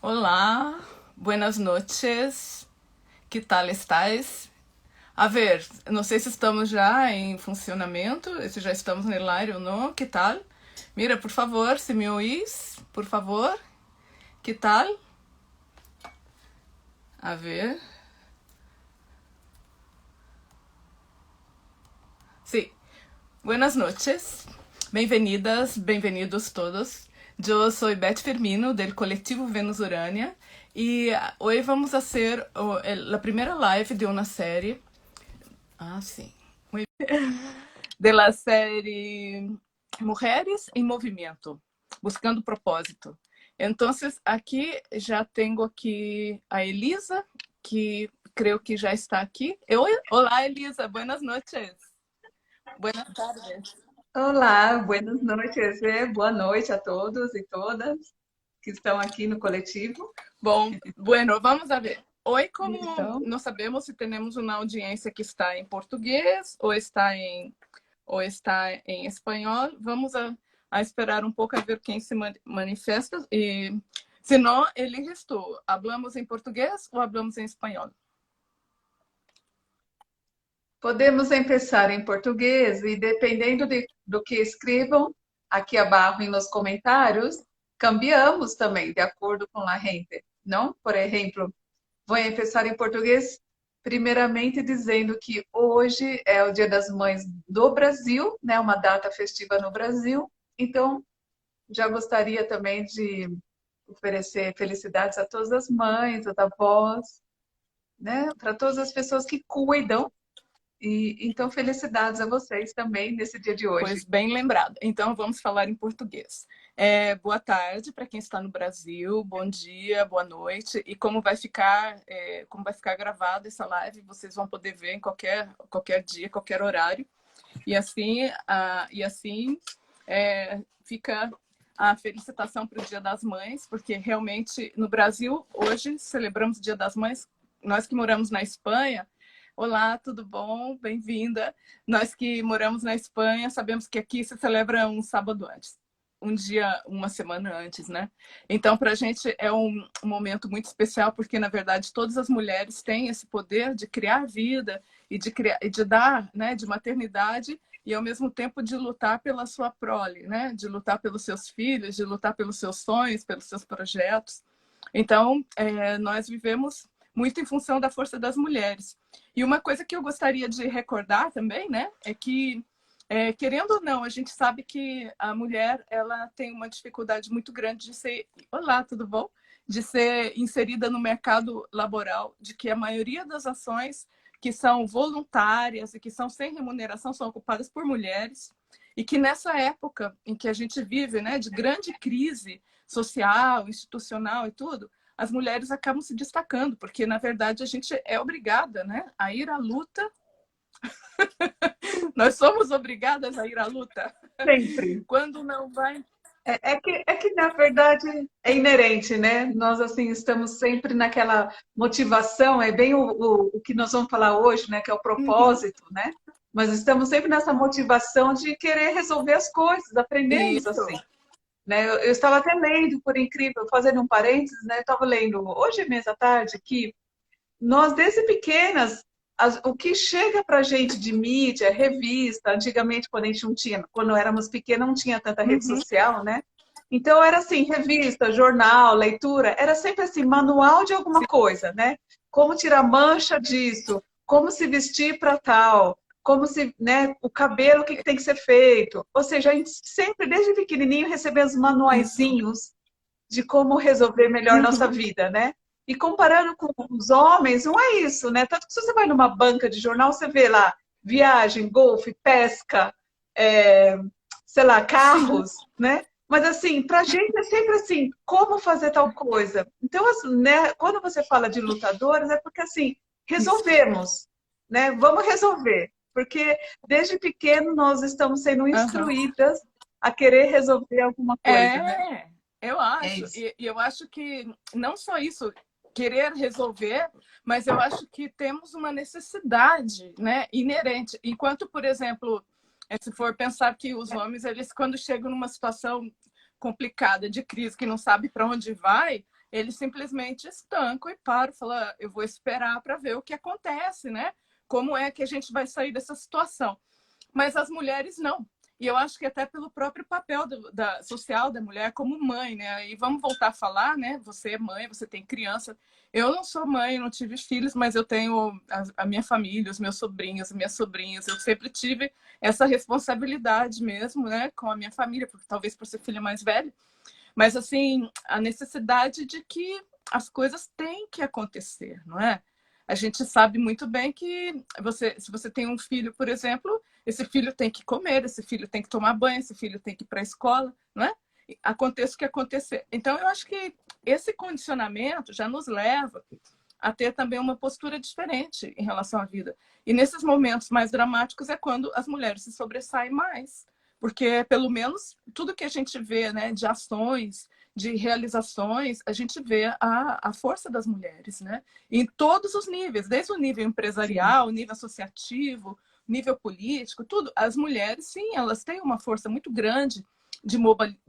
Olá, buenas noches, que tal estáis? A ver, não sei se estamos já em funcionamento, se já estamos no ar ou não, que tal? Mira, por favor, se me oís, por favor, que tal? A ver. Sí, buenas noches, bem-vindas, bem-vindos todos. Eu sou Beth Firmino, del coletivo Venus Urânia, e hoje vamos fazer a primeira live de uma série. Ah, sim. De la série Mulheres em Movimento, Buscando Propósito. Então, aqui já tenho aqui a Elisa, que creio que já está aqui. Olá, Elisa, buenas noches. Buenas tardes. Olá, buenas noites, boa noite a todos e todas que estão aqui no coletivo. Bom, bueno, vamos a ver. Hoje, como Então, não sabemos se temos uma audiência que está em português ou está em espanhol, vamos a esperar um pouco a ver quem se manifesta. E, se não, eliges tu. Hablamos em português ou hablamos em espanhol? podemos começar em português e dependendo do que escrevam aqui abaixo nos comentários, cambiamos também de acordo com a gente, não? Por exemplo, vou começar em português, primeiramente dizendo que hoje é o Dia das Mães do Brasil, né? Uma data festiva no Brasil. Então, já gostaria também de oferecer felicidades a todas as mães, aos avós, né? Para todas as pessoas que cuidam. E então, felicidades a vocês também nesse dia de Pois hoje. bem lembrado. Então vamos falar em português. Boa tarde para quem está no Brasil, bom dia, boa noite. E como vai ficar gravada essa live, vocês vão poder ver em qualquer dia, qualquer horário. E assim fica a felicitação para o Dia das Mães, porque realmente no Brasil hoje celebramos o Dia das Mães. Nós que moramos na Espanha, olá, tudo bom? Bem-vinda. Nós que moramos na Espanha sabemos que aqui se celebra um sábado antes, um dia, uma semana antes, né? Então, para a gente é um momento muito especial, porque, na verdade, todas as mulheres têm esse poder de criar vida e de dar, né, de maternidade e, ao mesmo tempo, de lutar pela sua prole, né? De lutar pelos seus filhos, de lutar pelos seus sonhos, pelos seus projetos. Então, nós vivemos muito em função da força das mulheres. E uma coisa que eu gostaria de recordar também, né, é que, querendo ou não, a gente sabe que a mulher ela tem uma dificuldade muito grande de ser, olá, tudo bom? De ser inserida no mercado laboral, de que a maioria das ações que são voluntárias e que são sem remuneração são ocupadas por mulheres, e que nessa época em que a gente vive, né, de grande crise social, institucional e tudo, as mulheres acabam se destacando, porque, na verdade, a gente é obrigada, né, a ir à luta. Nós somos obrigadas a ir à luta. Sempre. Quando não vai... É que, na verdade, é inerente, né? Nós, assim, estamos sempre naquela motivação, é bem o que nós vamos falar hoje, né? Que é o Uhum. propósito, né? Mas estamos sempre nessa motivação de querer resolver as coisas, aprendemos assim. Isso. Né? Eu estava até lendo, por incrível, fazendo um parênteses, né? Eu estava lendo hoje mesmo à tarde que nós, desde pequenas, o que chega para a gente de mídia, revista, antigamente, quando a gente não tinha, quando éramos pequenas, não tinha tanta rede Uhum. social, né? Então, era assim, revista, jornal, leitura, era sempre assim, manual de alguma Sim. coisa, né? Como tirar mancha disso, como se vestir para tal, como se, né, o cabelo, o que que tem que ser feito. Ou seja, a gente sempre, desde pequenininho, recebeu os Isso. manuaizinhos de como resolver melhor nossa Uhum. vida, né? E comparando com os homens, não é isso, né? Tanto que se você vai numa banca de jornal, você vê lá viagem, golfe, pesca, é, sei lá, Sim. carros, né? Mas assim, pra gente é sempre assim, como fazer tal coisa. Então, assim, né, quando você fala de lutadores, é porque assim, Isso. resolvemos, né? Vamos resolver. Porque desde pequeno nós estamos sendo Uhum. instruídas a querer resolver alguma coisa, né? Eu É acho. isso. E eu acho que não só isso, querer resolver, mas eu acho que temos uma necessidade, né, inerente. Enquanto, por exemplo, se for pensar que os homens, eles quando chegam numa situação complicada, de crise, que não sabe para onde vai, eles simplesmente estancam e param, falam, eu vou esperar para ver o que acontece, né? Como é que a gente vai sair dessa situação? Mas as mulheres não. E eu acho que até pelo próprio papel social da mulher como mãe, né? E vamos voltar a falar, né? Você é mãe, você tem criança. Eu não sou mãe, não tive filhos, mas eu tenho a minha família, os meus sobrinhos, as minhas sobrinhas. Eu sempre tive essa responsabilidade mesmo, né? Com a minha família, porque talvez por ser filha mais velha. Mas, assim, a necessidade de que as coisas têm que acontecer, não é? A gente sabe muito bem que se você tem um filho, por exemplo, esse filho tem que comer, esse filho tem que tomar banho, esse filho tem que ir para a escola, não é? Aconteça o que acontecer. Então, eu acho que esse condicionamento já nos leva a ter também uma postura diferente em relação à vida. E nesses momentos mais dramáticos é quando as mulheres se sobressaem mais. Porque, pelo menos, tudo que a gente vê, né, de ações, de realizações, a gente vê a força das mulheres, né? Em todos os níveis, desde o nível empresarial, o nível associativo, nível político, tudo. As mulheres, sim, elas têm uma força muito grande de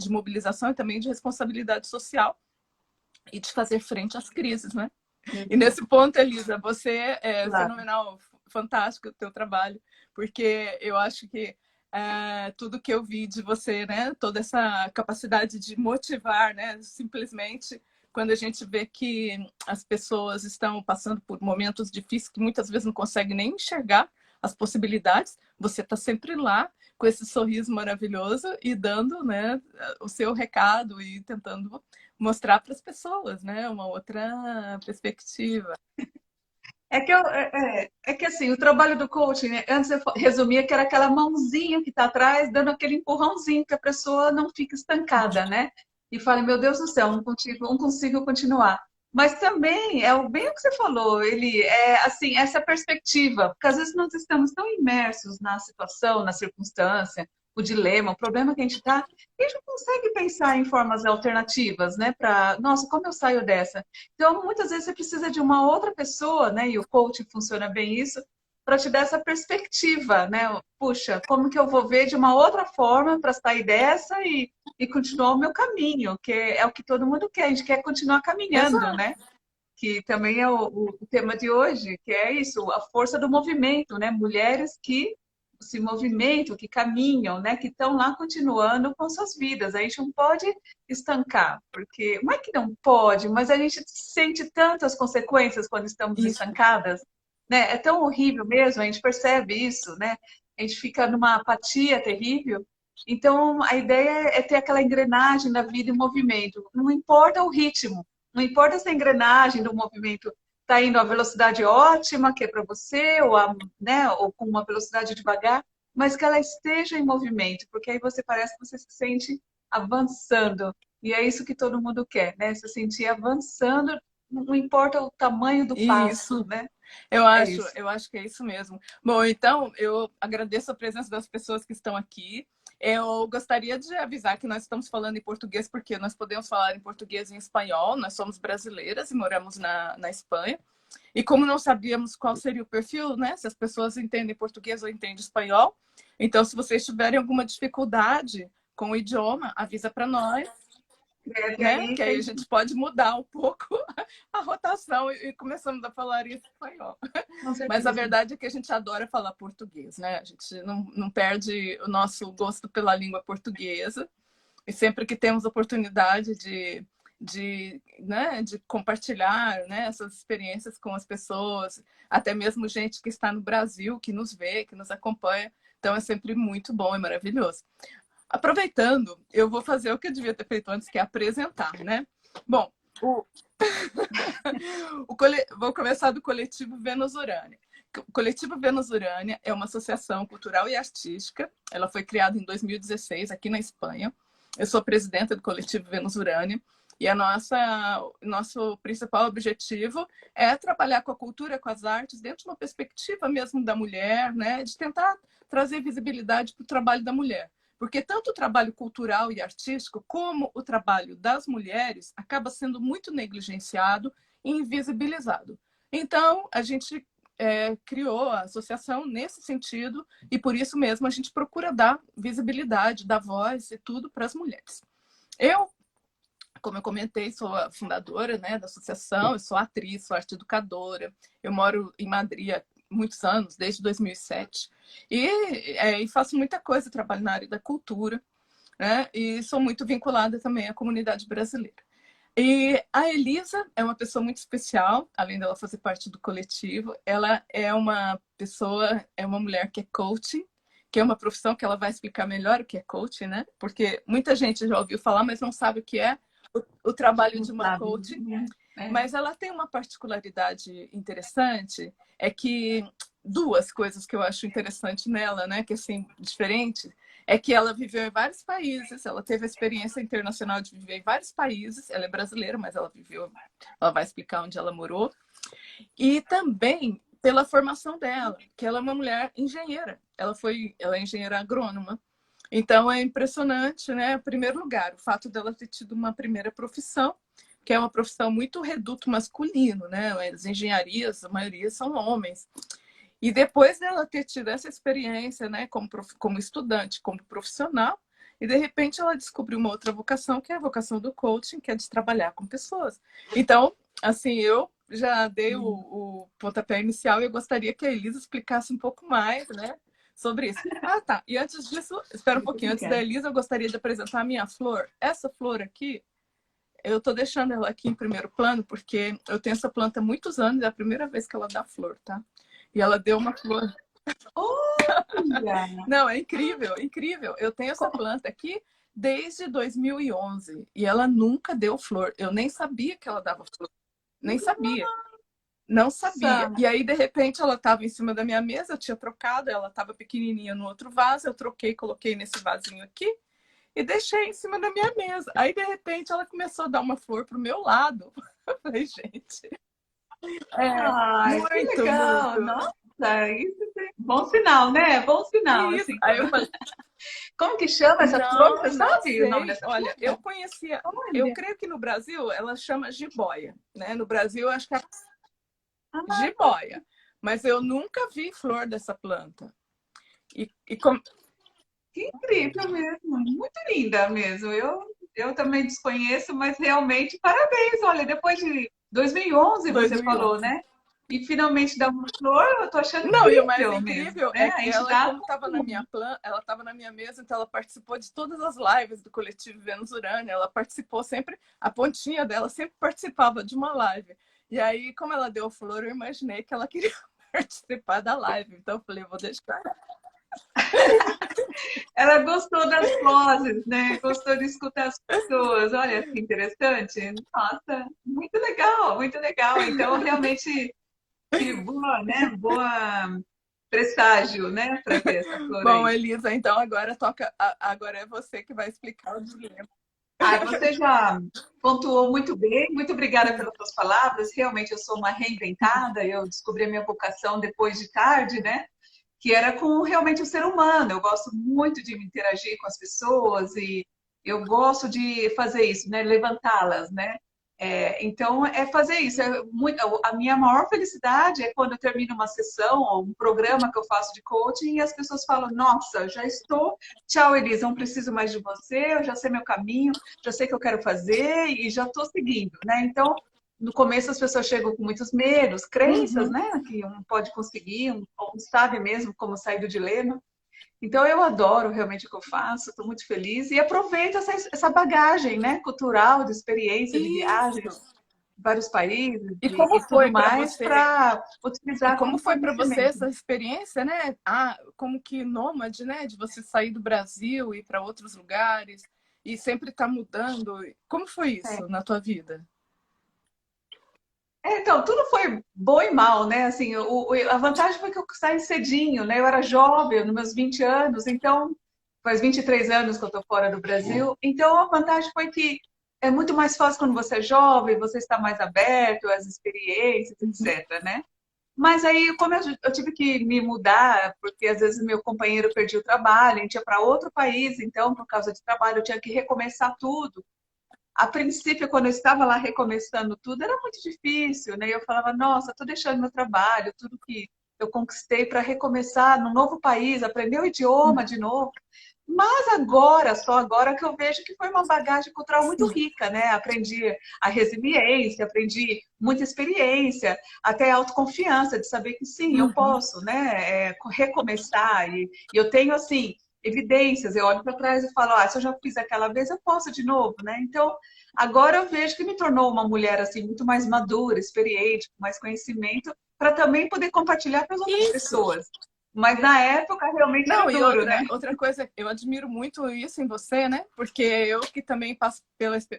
mobilização e também de responsabilidade social e de fazer frente às crises, né? E nesse ponto, Elisa, você é Claro. fenomenal, fantástico o teu trabalho, porque eu acho que tudo que eu vi de você, né, toda essa capacidade de motivar, né, simplesmente quando a gente vê que as pessoas estão passando por momentos difíceis que muitas vezes não conseguem nem enxergar as possibilidades, você está sempre lá com esse sorriso maravilhoso e dando, né, o seu recado e tentando mostrar para as pessoas, né, uma outra perspectiva. É que assim, o trabalho do coaching, né, antes eu resumia que era aquela mãozinha que está atrás, dando aquele empurrãozinho que a pessoa não fica estancada, né? E fala, meu Deus do céu, não consigo continuar. Mas também bem o que você falou, ele é assim, essa perspectiva, porque às vezes nós estamos tão imersos na situação, na circunstância, o dilema, o problema que a gente está, e a gente não consegue pensar em formas alternativas, né? Para, nossa, como eu saio dessa? Então, muitas vezes você precisa de uma outra pessoa, né? E o coaching funciona bem isso, para te dar essa perspectiva, né? Puxa, como que eu vou ver de uma outra forma para sair dessa e continuar o meu caminho, que é o que todo mundo quer, a gente quer continuar caminhando, Exato. né? Que também é o tema de hoje, que é isso, a força do movimento, né? Mulheres que se movimentam, que caminham, né? Que estão lá continuando com suas vidas. A gente não pode estancar, porque não é que não pode, mas a gente sente tantas consequências quando estamos Isso. estancadas, né? É tão horrível mesmo, a gente percebe isso, né? A gente fica numa apatia terrível. Então, a ideia é ter aquela engrenagem da vida em movimento. Não importa o ritmo, não importa se a engrenagem do movimento está indo a velocidade ótima, que é para você, né, ou com uma velocidade devagar, mas que ela esteja em movimento, porque aí você parece que você se sente avançando. E é isso que todo mundo quer, né? Se sentir avançando, não importa o tamanho do passo, Isso. né? Eu É acho, isso. eu acho que é isso mesmo. Bom, então eu agradeço a presença das pessoas que estão aqui. Eu gostaria de avisar que nós estamos falando em português porque nós podemos falar em português e em espanhol. Nós somos brasileiras e moramos na Espanha. E como não sabíamos qual seria o perfil, né? Se as pessoas entendem português ou entendem espanhol. Então, se vocês tiverem alguma dificuldade com o idioma, avisa para nós, Escreve né? aí Que que a aí a gente, gente pode mudar um pouco a rotação e começamos a falar em espanhol. com Mas a certeza. verdade é que a gente adora falar português, né? A gente não perde o nosso gosto pela língua portuguesa. E sempre que temos oportunidade de compartilhar, né, essas experiências com as pessoas, até mesmo gente que está no Brasil, que nos vê, que nos acompanha. Então é sempre muito bom e maravilhoso. Aproveitando, eu vou fazer o que eu devia ter feito antes, que é apresentar, né? Bom, vou começar do Coletivo Vênus Urânia. O Coletivo Vênus Urânia é uma associação cultural e artística. Ela foi criada em 2016 aqui na Espanha. Eu sou presidenta do Coletivo Vênus Urânia e nosso principal objetivo é trabalhar com a cultura, com as artes, dentro de uma perspectiva mesmo da mulher, né? De tentar trazer visibilidade para o trabalho da mulher. Porque tanto o trabalho cultural e artístico como o trabalho das mulheres acaba sendo muito negligenciado e invisibilizado. Então, a gente criou a associação nesse sentido e por isso mesmo a gente procura dar visibilidade, dar voz e tudo para as mulheres. Eu como eu comentei, sou a fundadora, né, da associação, eu sou atriz, sou arte educadora, eu moro em Madrid há muitos anos, desde 2007, e faço muita coisa, trabalho na área da cultura, né, e sou muito vinculada também à comunidade brasileira. E a Elisa é uma pessoa muito especial, além dela fazer parte do coletivo, ela é uma pessoa, é uma mulher que é coaching, que é uma profissão que ela vai explicar melhor o que é coaching, né? Porque muita gente já ouviu falar, mas não sabe o que é o trabalho de uma coach. Mas ela tem uma particularidade interessante, é que duas coisas que eu acho interessante nela, né, que assim, diferente, é que ela viveu em vários países, ela teve a experiência internacional de viver em vários países, ela é brasileira, mas ela viveu, ela vai explicar onde ela morou, e também pela formação dela, que ela é uma mulher engenheira, ela é engenheira agrônoma. Então é impressionante, né? Em primeiro lugar, o fato dela ter tido uma primeira profissão, que é uma profissão muito reduto masculino, né? As engenharias, a maioria são homens. E depois dela ter tido essa experiência, né, como estudante, como profissional, e de repente ela descobriu uma outra vocação, que é a vocação do coaching, que é de trabalhar com pessoas. Então, assim, eu já dei o pontapé inicial e eu gostaria que a Elisa explicasse um pouco mais, né, sobre isso. Ah, tá. E antes disso, espera um pouquinho. Antes da Elisa, eu gostaria de apresentar a minha flor. Essa flor aqui, eu tô deixando ela aqui em primeiro plano, porque eu tenho essa planta há muitos anos, é a primeira vez que ela dá flor, tá? E ela deu uma flor. Olha! Não, é incrível, incrível. Eu tenho essa planta aqui desde 2011 e ela nunca deu flor. Eu nem sabia que ela dava flor. Nem sabia. Não sabia. E aí, de repente, ela estava em cima da minha mesa, eu tinha trocado, ela estava pequenininha no outro vaso, eu troquei, coloquei nesse vasinho aqui e deixei em cima da minha mesa. Aí, de repente, ela começou a dar uma flor pro meu lado. Eu falei, gente... Ai, muito, que legal! muito. Nossa, isso é bom sinal, né? Bom sinal, Isso. assim. Aí eu falei, Como que chama essa flor? Você não sabe o nome sei. dessa Olha, flor? eu conhecia, eu Olha. creio que no Brasil ela chama jiboia, né? No Brasil, eu acho que é Ah, jiboia. Mas eu nunca vi flor dessa planta. E que incrível mesmo, muito linda mesmo. Eu também desconheço, mas realmente parabéns. Olha, depois de 2011 você falou, 2011. né? E finalmente dá uma flor, eu tô achando Não, e o mais incrível mesmo, incrível né? é A que ela, entidade. como estava na minha ela estava na minha mesa, então ela participou de todas as lives do coletivo Vênus Urânia. Ela participou sempre, a pontinha dela sempre participava de uma live. E aí, como ela deu flor, eu imaginei que ela queria participar da live. Então eu falei, vou deixar. Ela gostou das poses, né? Gostou de escutar as pessoas. Olha que interessante. Nossa, muito legal, muito legal. Então, realmente, que boa, né? Boa presságio, né? Para ver essa flor Bom, aí. Elisa, então agora toca. Agora é você que vai explicar o dilema. Ah, você já pontuou muito bem. Muito obrigada pelas suas palavras. Realmente, eu sou uma reinventada. Eu descobri a minha vocação depois de tarde, né? Que era com realmente o ser humano. Eu gosto muito de me interagir com as pessoas e eu gosto de fazer isso, né? Levantá-las, né? Então, é fazer isso. A minha maior felicidade é quando eu termino uma sessão ou um programa que eu faço de coaching e as pessoas falam: Nossa, já estou. Tchau, Elisa, não preciso mais de você, eu já sei meu caminho, já sei o que eu quero fazer e já estou seguindo, né? Então, no começo as pessoas chegam com muitos medos, crenças, Uhum. né? Que um pode conseguir, um não sabe mesmo como sair do dilema. Então eu adoro realmente o que eu faço, estou muito feliz e aproveito essa bagagem, né? Cultural, de experiência, de viagens, Isso. em vários países E como e tudo foi para mais você? para E utilizar como como foi para você conhecimento. essa experiência, né? Ah, como que nômade, né? De você sair do Brasil e ir para outros lugares e sempre estar mudando. Como foi É. isso na tua vida? Então, tudo foi bom e mal, né? Assim, a vantagem foi que eu saí cedinho, né? Eu era jovem, nos meus 20 anos, então faz 23 anos que eu estou fora do Brasil. Então, a vantagem foi que é muito mais fácil quando você é jovem, você está mais aberto às experiências, Uhum. etc, né? Mas aí, como eu tive que me mudar, porque às vezes meu companheiro perdia o trabalho, a gente ia para outro país, então, por causa de trabalho, eu tinha que recomeçar tudo. A princípio, quando eu estava lá recomeçando tudo, era muito difícil, né? Eu falava, nossa, estou deixando meu trabalho, tudo que eu conquistei para recomeçar num novo país, aprender o idioma de novo. Mas agora, só agora que eu vejo que foi uma bagagem cultural muito rica, né? Aprendi a resiliência, aprendi muita experiência, até autoconfiança de saber que sim, eu Uhum. posso, né? Recomeçar. E eu tenho, assim, evidências. Eu olho para trás e falo, se eu já fiz aquela vez, eu posso de novo, né? Então, agora eu vejo que me tornou uma mulher, assim, muito mais madura, experiente, com mais conhecimento, para também poder compartilhar com as outras Isso. pessoas. Mas na época realmente era Não, e duro, né? outra coisa, eu admiro muito isso em você, né? Porque eu que também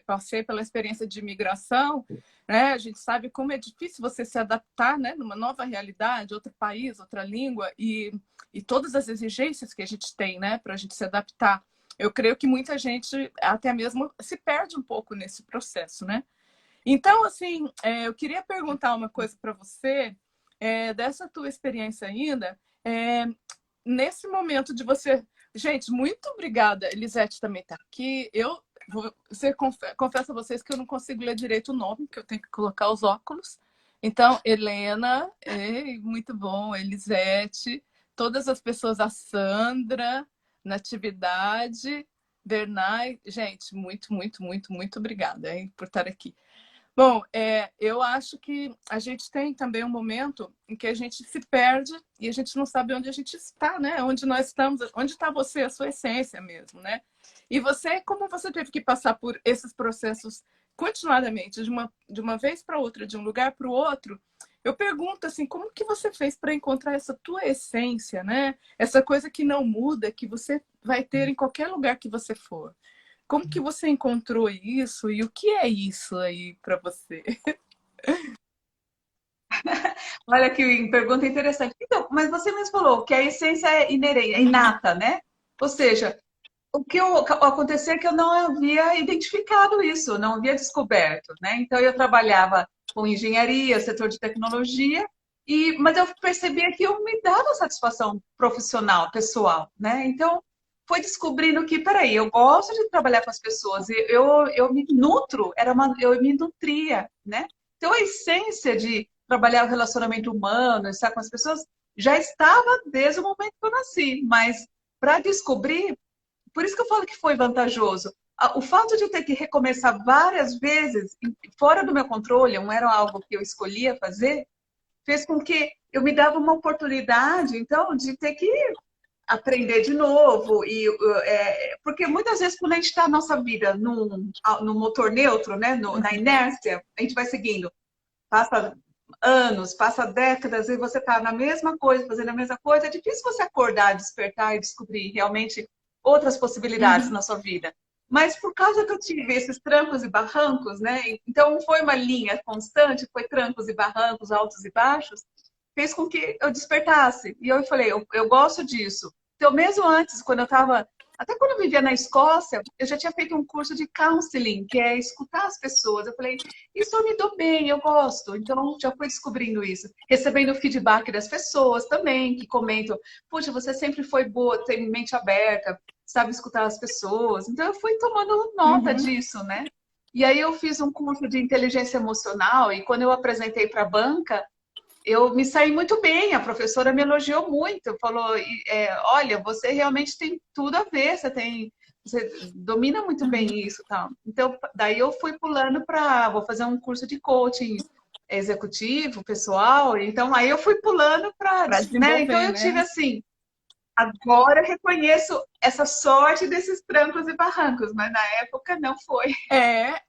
passei pela experiência de imigração, né? A gente sabe como é difícil você se adaptar, né? Numa nova realidade, outro país, outra língua e todas as exigências que a gente tem, né? Para a gente se adaptar. Eu creio que muita gente até mesmo se perde um pouco nesse processo, né? Então, assim, eu queria perguntar uma coisa para você, dessa tua experiência ainda, nesse momento de você... Gente, muito obrigada. Elisete também está aqui. Confesso a vocês que eu não consigo ler direito o nome, porque eu tenho que colocar os óculos. Então, Helena, muito bom. Elisete, todas as pessoas, a Sandra, Natividade, Bernay. Gente, muito, muito, muito, muito obrigada, hein, por estar aqui. Bom, eu acho que a gente tem também um momento em que a gente se perde e a gente não sabe onde a gente está, né? Onde nós estamos, onde está você, a sua essência mesmo, né? E você, como você teve que passar por esses processos continuadamente, de uma vez para outra, de um lugar para o outro, eu pergunto assim, como que você fez para encontrar essa tua essência, né? Essa coisa que não muda, que você vai ter em qualquer lugar que você for. Como que você encontrou isso e o que é isso aí para você? Olha que pergunta interessante. Então, mas você mesmo falou que a essência é inerente, é inata, né? Ou seja, aconteceu é que eu não havia identificado isso, não havia descoberto, né? Então eu trabalhava com engenharia, setor de tecnologia, mas eu percebia que eu me dava satisfação profissional, pessoal, né? Então foi descobrindo que, peraí, eu gosto de trabalhar com as pessoas, eu me nutro, eu me nutria, né? Então a essência de trabalhar o relacionamento humano, estar com as pessoas, já estava desde o momento que eu nasci, mas para descobrir, por isso que eu falo que foi vantajoso. O fato de eu ter que recomeçar várias vezes, fora do meu controle, não era algo que eu escolhia fazer, fez com que eu me dava uma oportunidade, então, de ter que aprender de novo. Porque muitas vezes, quando a gente está na nossa vida no motor neutro, né, na inércia, a gente vai seguindo. Passa anos, passa décadas e você está na mesma coisa, fazendo a mesma coisa, é difícil você acordar, despertar e descobrir realmente outras possibilidades Uhum. na sua vida. Mas por causa que eu tive esses trancos e barrancos, né? Então não foi uma linha constante, foi trancos e barrancos, altos e baixos, fez com que eu despertasse. E eu falei, eu gosto disso. Então, mesmo antes, quando eu estava até quando eu vivia na Escócia, eu já tinha feito um curso de counseling, que é escutar as pessoas. Eu falei, isso eu me dou bem, eu gosto. Então, já fui descobrindo isso. Recebendo feedback das pessoas também, que comentam, puxa, você sempre foi boa, tem mente aberta, sabe escutar as pessoas. Então, eu fui tomando nota Uhum. disso, né? E aí eu fiz um curso de inteligência emocional e quando eu apresentei para a banca, eu me saí muito bem, a professora me elogiou muito, falou, olha, você realmente tem tudo a ver, você domina muito bem Uhum. isso, tal. Então, daí eu fui pulando vou fazer um curso de coaching executivo, pessoal, então aí eu fui pulando Para né? Então desenvolver, eu tive né? assim, agora eu reconheço essa sorte desses trancos e barrancos, mas na época não foi.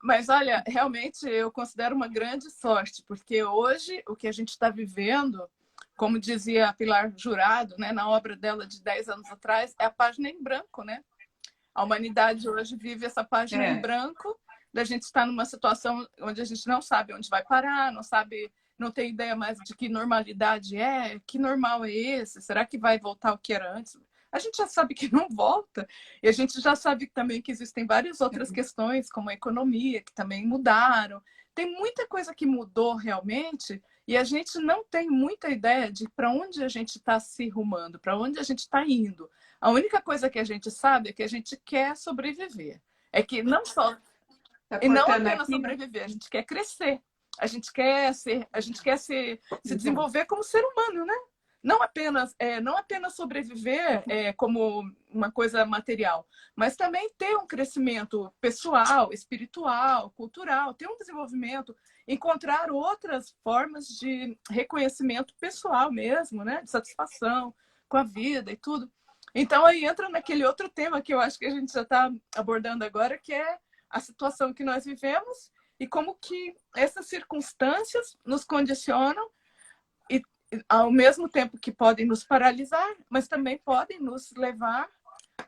Mas olha, realmente eu considero uma grande sorte, porque hoje o que a gente está vivendo, como dizia a Pilar Jurado, né, na obra dela de 10 anos atrás, é a página em branco, né? A humanidade hoje vive essa página em É. branco, da gente estar numa situação onde a gente não sabe onde vai parar, não sabe, não tem ideia mais de que normalidade é, que normal é esse, será que vai voltar o que era antes? A gente já sabe que não volta, e a gente já sabe também que existem várias outras questões, como a economia, que também mudaram. Tem muita coisa que mudou realmente, e a gente não tem muita ideia de para onde a gente está se rumando, para onde a gente está indo. A única coisa que a gente sabe é que a gente quer sobreviver. É que não só... Tá E não cortando apenas aqui, né? sobreviver, a gente quer crescer. A gente quer se desenvolver como ser humano, né? não apenas sobreviver como uma coisa material, mas também ter um crescimento pessoal, espiritual, cultural, ter um desenvolvimento, encontrar outras formas de reconhecimento pessoal mesmo, né? De satisfação com a vida e tudo. Então, aí entra naquele outro tema que eu acho que a gente já está abordando agora, que é a situação que nós vivemos e como que essas circunstâncias nos condicionam e, ao mesmo tempo que podem nos paralisar, mas também podem nos levar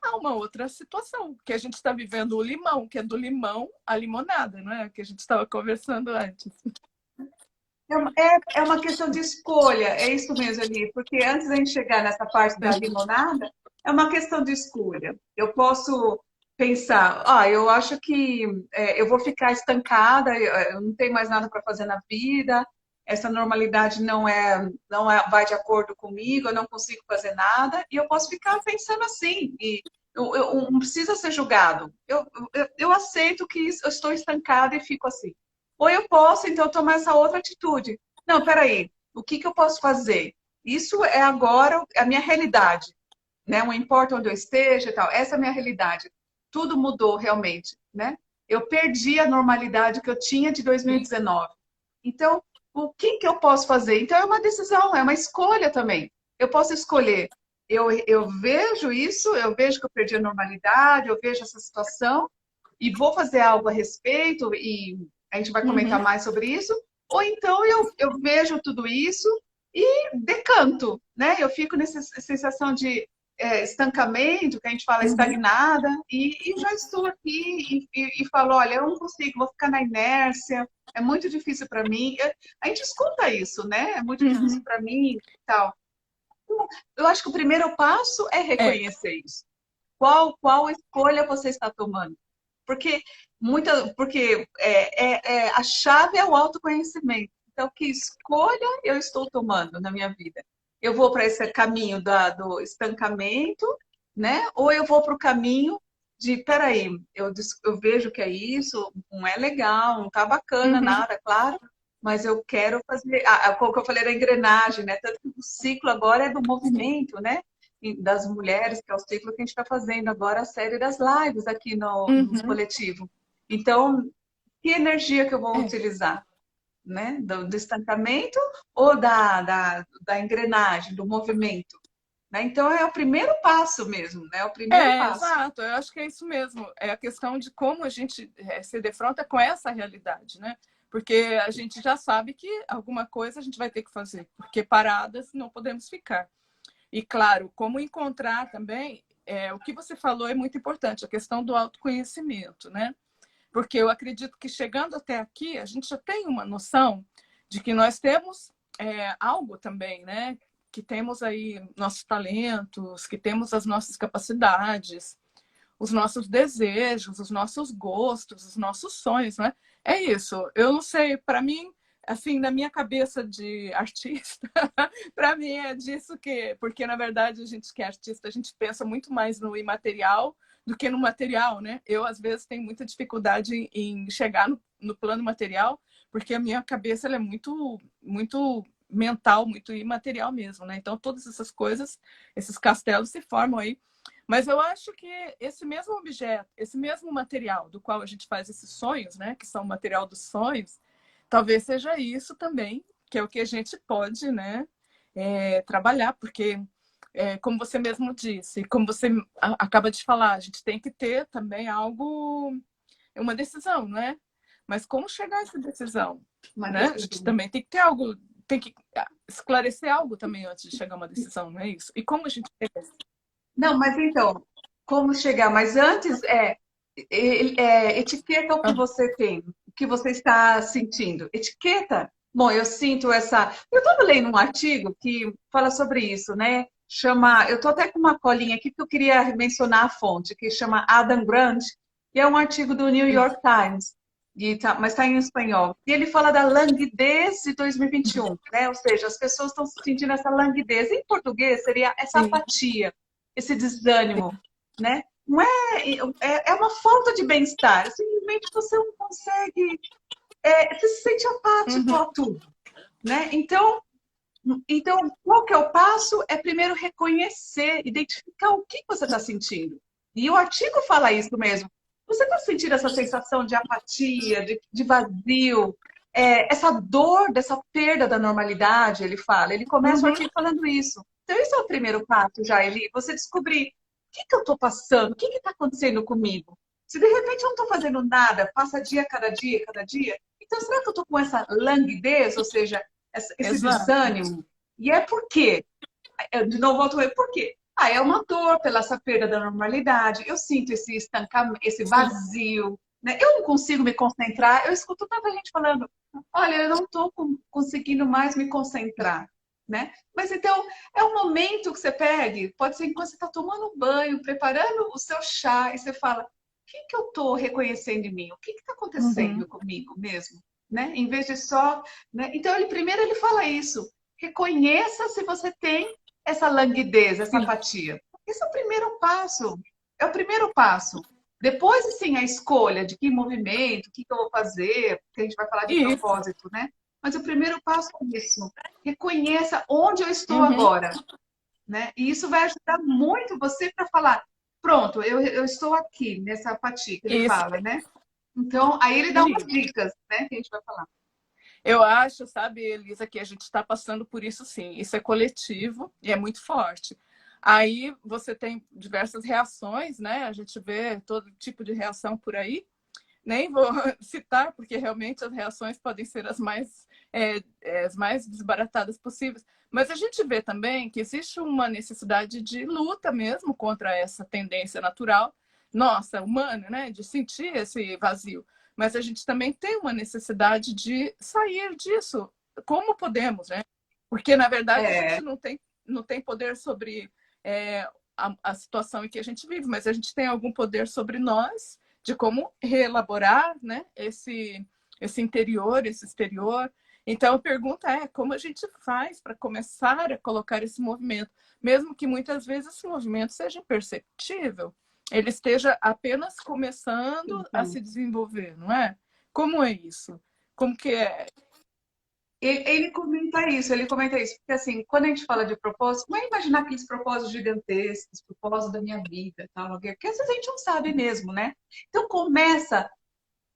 a uma outra situação, que a gente está vivendo o limão, que é do limão à limonada, não é? Que a gente estava conversando antes. É uma questão de escolha, é isso mesmo, ali, porque antes da gente chegar nessa parte da limonada, é uma questão de escolha. Eu posso pensar, eu acho que eu vou ficar estancada, eu não tenho mais nada para fazer na vida, essa normalidade vai de acordo comigo, eu não consigo fazer nada, e eu posso ficar pensando assim, e eu não precisa ser julgado. Eu aceito que eu estou estancada e fico assim. Ou eu posso, então, tomar essa outra atitude. Não, peraí, o que eu posso fazer? Isso é agora a minha realidade, né? Não importa onde eu esteja e tal, essa é a minha realidade. Tudo mudou realmente, né? Eu perdi a normalidade que eu tinha de 2019. Então, o que eu posso fazer? Então, é uma decisão, é uma escolha também. Eu posso escolher. Eu vejo isso, eu vejo que eu perdi a normalidade, eu vejo essa situação e vou fazer algo a respeito e a gente vai comentar mais sobre isso. Ou então eu vejo tudo isso e decanto, né? Eu fico nessa sensação de estancamento, que a gente fala estagnada, e já estou aqui e falo, olha, eu não consigo, vou ficar na inércia, é muito difícil para mim. A gente escuta isso, né? É muito difícil para mim e tal. Eu acho que o primeiro passo é reconhecer isso. Qual escolha você está tomando? Porque a chave é o autoconhecimento. Então, que escolha eu estou tomando na minha vida? Eu vou para esse caminho do estancamento, né? Ou eu vou para o caminho de, peraí, eu vejo que é isso, não é legal, não está bacana, nada, claro, mas eu quero fazer. Como que eu falei da engrenagem, né? Tanto que o ciclo agora é do movimento, né? Das mulheres, que é o ciclo que a gente está fazendo agora, a série das lives aqui no coletivo. Então, que energia que eu vou utilizar? Né? Do estancamento ou da engrenagem, do movimento? Né? Então, é o primeiro passo mesmo, né? É o primeiro passo. Exato, eu acho que é isso mesmo. É a questão de como a gente se defronta com essa realidade, né? Porque a gente já sabe que alguma coisa a gente vai ter que fazer, porque paradas não podemos ficar. E, claro, como encontrar também, o que você falou é muito importante, a questão do autoconhecimento, né? Porque eu acredito que chegando até aqui, a gente já tem uma noção de que nós temos algo também, né? Que temos aí nossos talentos, que temos as nossas capacidades, os nossos desejos, os nossos gostos, os nossos sonhos, né? É isso. Eu não sei, para mim, assim, na minha cabeça de artista, para mim é disso porque na verdade a gente que é artista, a gente pensa muito mais no imaterial do que no material, né? Eu às vezes tenho muita dificuldade em chegar no plano material, porque a minha cabeça ela é muito mental, muito imaterial mesmo, né? Então todas essas coisas, esses castelos se formam aí. Mas eu acho que esse mesmo objeto, esse mesmo material do qual a gente faz esses sonhos, né, que são o material dos sonhos, talvez seja isso também, que é o que a gente pode, né, trabalhar, porque, como você mesmo disse, como você acaba de falar, a gente tem que ter também algo, uma decisão, né? Mas como chegar a essa decisão? Né? A gente também tem que ter algo, tem que esclarecer algo também antes de chegar a uma decisão, não é isso? E como a gente chega? Não, mas então, como chegar? Mas antes, etiqueta o que você tem, o que você está sentindo. Etiqueta. Bom, eu sinto essa. Eu estava lendo um artigo que fala sobre isso, né? Eu estou até com uma colinha aqui que eu queria mencionar a fonte, que chama Adam Grant, e é um artigo do New York Times, mas está em espanhol. E ele fala da languidez de 2021, né? Ou seja, as pessoas estão sentindo essa languidez. Em português seria essa apatia, esse desânimo, né? Não é uma falta de bem-estar. Simplesmente você não consegue, você se sente apático a tudo, né? Então, Então, qual que é o passo? É primeiro reconhecer, identificar o que você está sentindo. E o artigo fala isso mesmo. Você está sentindo essa sensação de apatia, de vazio, essa dor dessa perda da normalidade, ele fala. Ele começa o Uhum. artigo falando isso. Então, esse é o primeiro passo já, Eli. Você descobrir o que eu estou passando, o que está acontecendo comigo. Se de repente eu não estou fazendo nada, passa dia, cada dia, então será que eu estou com essa languidez, ou seja, esse Exato. desânimo? E é por quê? De novo, volto a ver por quê? Ah, é uma dor pela essa perda da normalidade. Eu sinto esse estancamento, esse Sim. vazio, né? Eu não consigo me concentrar. Eu escuto tanta gente falando, olha, eu não estou conseguindo mais me concentrar, né? Mas então, é um momento que você pegue, pode ser enquanto você está tomando um banho, preparando o seu chá, e você fala, o que eu estou reconhecendo em mim? O que está Uhum. acontecendo comigo mesmo? Né? Em vez de só... Né? Então, primeiro ele fala isso. Reconheça se você tem essa languidez, essa Sim. apatia. Esse é o primeiro passo. É o primeiro passo. Depois, assim, a escolha de que movimento, o que eu vou fazer, porque a gente vai falar de Isso. propósito, né? Mas o primeiro passo é isso. Reconheça onde eu estou Uhum. agora, né? E isso vai ajudar muito você para falar, pronto, eu estou aqui, nessa apatia que ele Isso. fala, né? Então, aí ele dá umas Isso. dicas, né, que a gente vai falar. Eu acho, sabe, Elisa, que a gente está passando por isso sim. Isso é coletivo e é muito forte. Aí você tem diversas reações, né? A gente vê todo tipo de reação por aí. Nem vou citar, porque realmente as reações podem ser as mais desbaratadas possíveis. Mas a gente vê também que existe uma necessidade de luta mesmo contra essa tendência natural, nossa, humana, né? De sentir esse vazio. Mas a gente também tem uma necessidade de sair disso. Como podemos, né? Porque, na verdade, a gente É, não tem poder sobre a situação em que a gente vive, mas a gente tem algum poder sobre nós de como reelaborar, né, esse interior, esse exterior. Então, a pergunta é como a gente faz para começar a colocar esse movimento, mesmo que muitas vezes esse movimento seja imperceptível, ele esteja apenas começando a então. se desenvolver, não é? Como é isso? Como que é? Ele comenta isso, porque assim, quando a gente fala de propósito, não é imaginar aqueles propósitos gigantescos, propósito da minha vida, tal, porque às vezes a gente não sabe mesmo, né? Então começa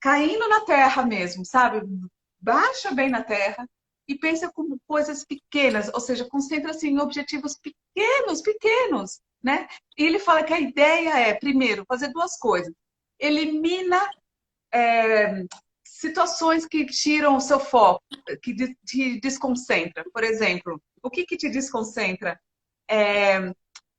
caindo na terra mesmo, sabe? Baixa bem na terra e pensa como coisas pequenas, ou seja, concentra-se em objetivos pequenos, pequenos, né? E ele fala que a ideia é, primeiro, fazer duas coisas. Elimina situações que tiram o seu foco, que te desconcentra. Por exemplo, o que te desconcentra? É,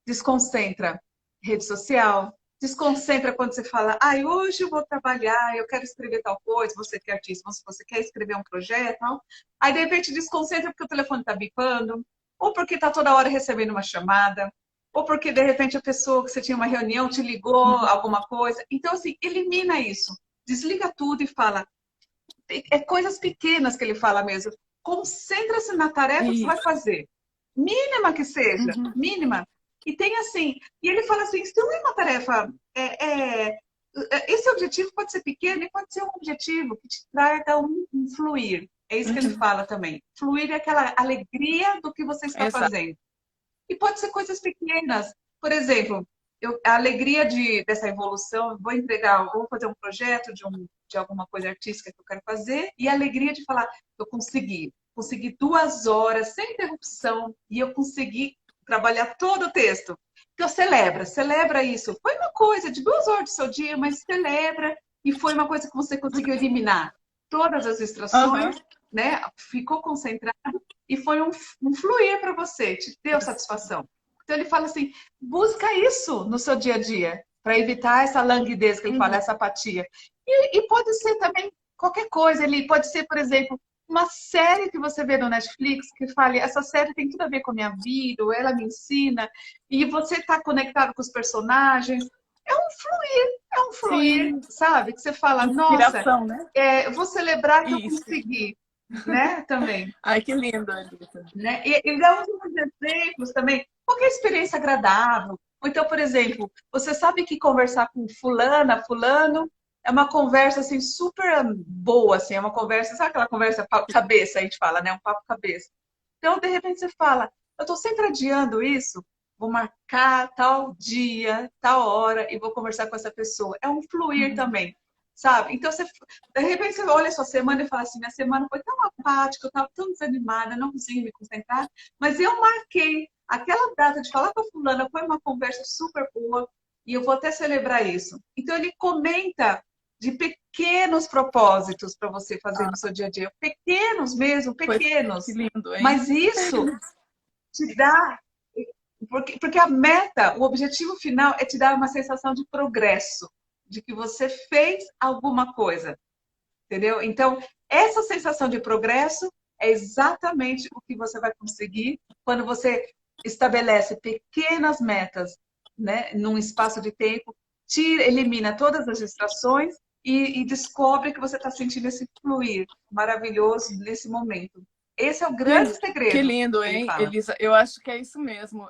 desconcentra rede social, desconcentra quando você fala, ai, hoje eu vou trabalhar, eu quero escrever tal coisa, você que é artista, se você quer escrever um projeto, tal. Aí de repente desconcentra porque o telefone está bipando, ou porque está toda hora recebendo uma chamada, ou porque de repente a pessoa que você tinha uma reunião te ligou alguma coisa. Então, assim, elimina isso. Desliga tudo e fala, é coisas pequenas que ele fala mesmo. Concentra-se na tarefa que você vai Isso. fazer. Mínima que seja, Uhum. mínima. E tem assim, e ele fala assim, se não é uma tarefa, esse objetivo pode ser pequeno e pode ser um objetivo que te traga um fluir. É isso que ele Uhum. fala também. Fluir é aquela alegria do que você está Exato. fazendo. E pode ser coisas pequenas. Por exemplo, a alegria dessa evolução, vou entregar, vou fazer um projeto de alguma coisa artística que eu quero fazer, e a alegria de falar, eu consegui 2 horas sem interrupção, e eu consegui trabalhar todo o texto. Então, celebra isso. Foi uma coisa de 2 horas do seu dia, mas celebra, e foi uma coisa que você conseguiu eliminar. Todas as Uhum. distrações, né? Ficou concentrado e foi um fluir para você, te deu satisfação. Então ele fala assim, busca isso no seu dia a dia, para evitar essa languidez que ele fala, Uhum. essa apatia. E pode ser também qualquer coisa, ele pode ser, por exemplo, uma série que você vê no Netflix que fale, essa série tem tudo a ver com a minha vida, ou ela me ensina, e você está conectado com os personagens. É um fluir, Sim, sabe? Que você fala, nossa, inspiração, né? eu vou celebrar que eu Isso. consegui, né? Também. Ai, que lindo, Elisa. Né? E dá uns exemplos também. Qualquer experiência agradável. Ou então, por exemplo, você sabe que conversar com fulana, fulano, é uma conversa assim super boa, assim, é uma conversa, sabe aquela conversa papo cabeça, a gente fala, né? Um papo cabeça. Então, de repente, você fala, eu estou sempre adiando isso, vou marcar tal dia, tal hora e vou conversar com essa pessoa. É um fluir Uhum. também, sabe? Então, você, de repente, você olha a sua semana e fala assim, minha semana foi tão apática, eu estava tão desanimada, não consegui me concentrar, mas eu marquei aquela data de falar com a fulana, foi uma conversa super boa e eu vou até celebrar isso. Então, ele comenta de pequenos propósitos para você fazer no seu dia a dia, pequenos mesmo, Pois é, que pequenos. lindo, hein? Mas isso te dá, porque a meta, o objetivo final é te dar uma sensação de progresso, de que você fez alguma coisa, entendeu? Então, essa sensação de progresso é exatamente o que você vai conseguir quando você estabelece pequenas metas, né, num espaço de tempo, tira, elimina todas as distrações e descobre que você está sentindo esse fluir maravilhoso nesse momento. Esse é o grande Que segredo lindo, que ele hein, fala. Elisa? Eu acho que é isso mesmo.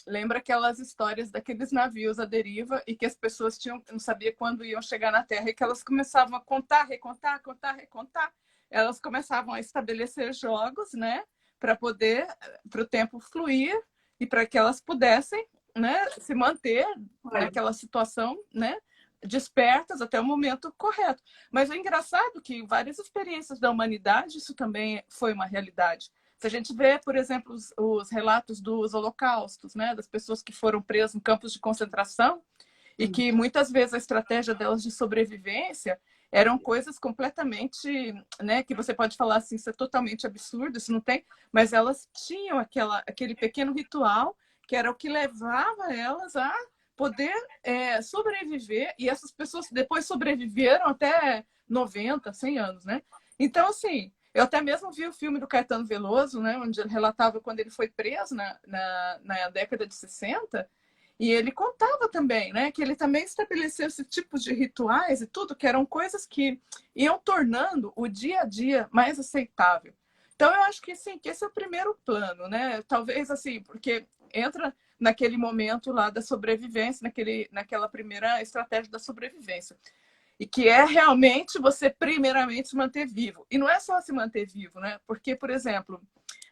Lembra aquelas histórias daqueles navios à deriva e que as pessoas não sabiam quando iam chegar na Terra e que elas começavam a contar, recontar, contar, recontar. Elas começavam a estabelecer jogos, né, para poder, para o tempo fluir e para que elas pudessem, né, se manter Olha, naquela situação, né, despertas até o momento correto. Mas é engraçado que em várias experiências da humanidade isso também foi uma realidade. Se a gente vê, por exemplo, os relatos dos holocaustos, né, das pessoas que foram presas em campos de concentração e que muitas vezes a estratégia delas de sobrevivência eram coisas completamente, né, que você pode falar assim, isso é totalmente absurdo, isso não tem, mas elas tinham aquele pequeno ritual que era o que levava elas a poder sobreviver, e essas pessoas depois sobreviveram até 90, 100 anos, né? Então, assim, eu até mesmo vi o filme do Caetano Veloso, né, onde ele relatava quando ele foi preso na década de 60, e ele contava também, né, que ele também estabeleceu esse tipo de rituais e tudo, que eram coisas que iam tornando o dia a dia mais aceitável. Então, eu acho que, sim, que esse é o primeiro plano, né? Talvez, assim, porque entra naquele momento lá da sobrevivência, naquela primeira estratégia da sobrevivência. E que é realmente você, primeiramente, se manter vivo. E não é só se manter vivo, né? Porque, por exemplo,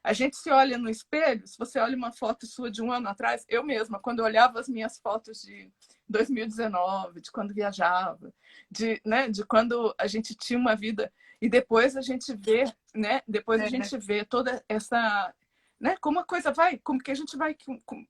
a gente se olha no espelho, se você olha uma foto sua de um ano atrás, eu mesma, quando eu olhava as minhas fotos de 2019, de quando viajava, de quando a gente tinha uma vida, e depois a gente vê, né? Depois a é, gente vê toda essa, né? Como a coisa vai, como que a gente vai,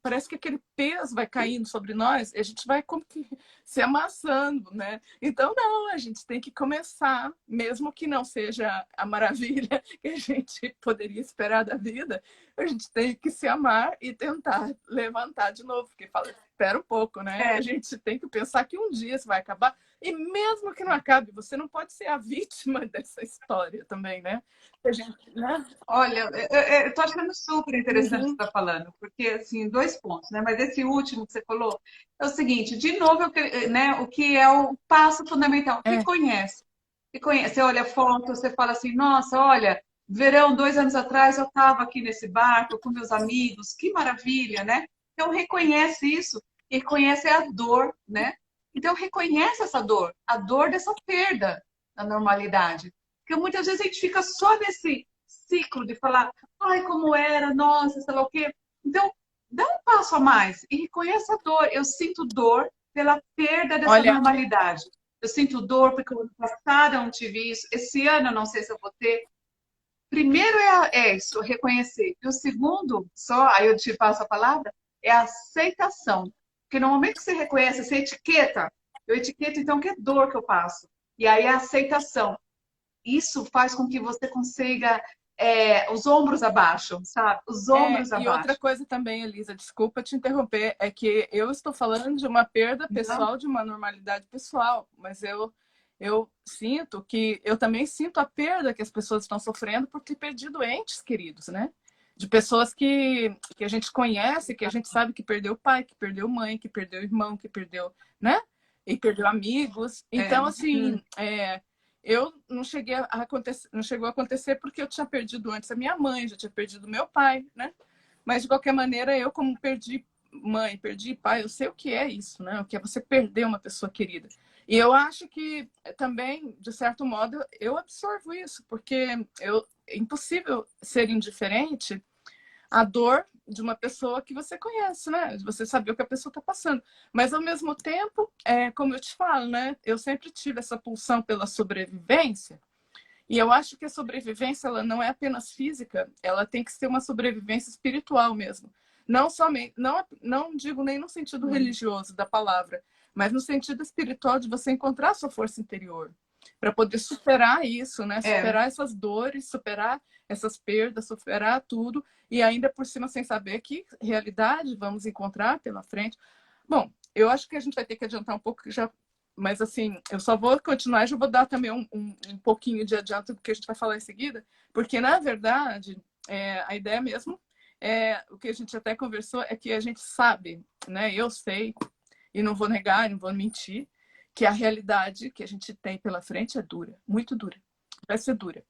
parece que aquele peso vai caindo sobre nós, e a gente vai como que se amassando, né? Então, não, a gente tem que começar, mesmo que não seja a maravilha que a gente poderia esperar da vida, a gente tem que se amar e tentar levantar de novo, porque fala, espera um pouco, né? A é, gente tem que pensar que um dia isso vai acabar, e mesmo que não acabe, você não pode ser a vítima dessa história também, né? A gente, né? olha, eu estou achando super interessante o que você Uhum. está falando, porque, assim, dois pontos, né? Mas esse último que você falou é o seguinte, de novo, né, o que é o passo fundamental, É, reconhece. Reconhece, você olha a foto, você fala assim, nossa, olha, verão, 2 anos atrás eu estava aqui nesse barco com meus amigos, que maravilha, né? Então, reconhece isso, e reconhece a dor, né? Então, reconhece essa dor, a dor dessa perda da normalidade. Porque muitas vezes a gente fica só nesse ciclo de falar, ai, como era, nossa, sei lá o quê. Então, dá um passo a mais e reconheça a dor. Eu sinto dor pela perda dessa olha, normalidade. Eu sinto dor porque o ano passado eu não tive isso, esse ano eu não sei se eu vou ter. Primeiro é isso, reconhecer. E o segundo, só, aí eu te passo a palavra, é a aceitação. Porque no momento que você reconhece, você etiqueta, eu etiqueto então que é dor que eu passo. E aí a aceitação. Isso faz com que você consiga os ombros abaixo, sabe? Os ombros e outra abaixo. coisa também, Elisa, desculpa te interromper, é que eu estou falando de uma perda Não? pessoal, de uma normalidade pessoal, mas eu sinto que, eu também sinto a perda que as pessoas estão sofrendo por ter perdido entes queridos, né? De pessoas que a gente conhece, que a gente sabe que perdeu pai, que perdeu mãe, que perdeu irmão, que perdeu, né? E perdeu amigos. É. Então, assim, eu não cheguei a acontecer, não chegou a acontecer porque eu tinha perdido antes a minha mãe, já tinha perdido meu pai, né? Mas de qualquer maneira, eu como perdi mãe, perdi pai, eu sei o que é isso, né? O que é você perder uma pessoa querida. E eu acho que também, de certo modo, eu absorvo isso, porque é impossível ser indiferente a dor de uma pessoa que você conhece, né? Você saber o que a pessoa está passando. Mas, ao mesmo tempo, como eu te falo, né? Eu sempre tive essa pulsão pela sobrevivência. E eu acho que a sobrevivência, ela não é apenas física, ela tem que ser uma sobrevivência espiritual mesmo. Não somente, não digo nem no sentido religioso da palavra, mas no sentido espiritual de você encontrar a sua força interior para poder superar isso, né? Superar essas dores, superar essas perdas, superar tudo e ainda por cima sem saber que realidade vamos encontrar pela frente. Bom, eu acho que a gente vai ter que adiantar um pouco, já, mas assim, eu só vou continuar, já vou dar também um pouquinho de adianto do que a gente vai falar em seguida, porque na verdade a ideia mesmo o que a gente até conversou é que a gente sabe, né? Eu sei e não vou negar, não vou mentir, que a realidade que a gente tem pela frente é dura, muito dura, vai ser dura.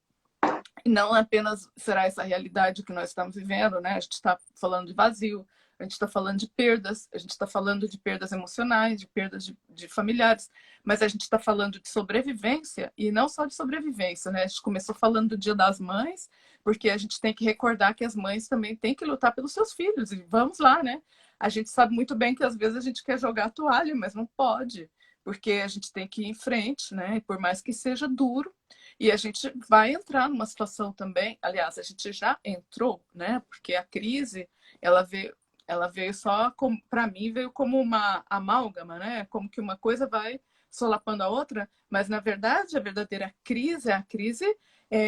E não apenas será essa realidade que nós estamos vivendo, né? A gente está falando de vazio, a gente está falando de perdas, a gente está falando de perdas emocionais, de perdas de familiares, mas a gente está falando de sobrevivência e não só de sobrevivência, né? A gente começou falando do Dia das Mães, porque a gente tem que recordar que as mães também têm que lutar pelos seus filhos, e vamos lá, né? A gente sabe muito bem que às vezes a gente quer jogar a toalha, mas não pode, porque a gente tem que ir em frente, né? E por mais que seja duro, e a gente vai entrar numa situação também, aliás, a gente já entrou, né? Porque a crise, ela veio só, para mim, veio como uma amálgama, né? Como que uma coisa vai solapando a outra, mas na verdade a verdadeira crise é a crise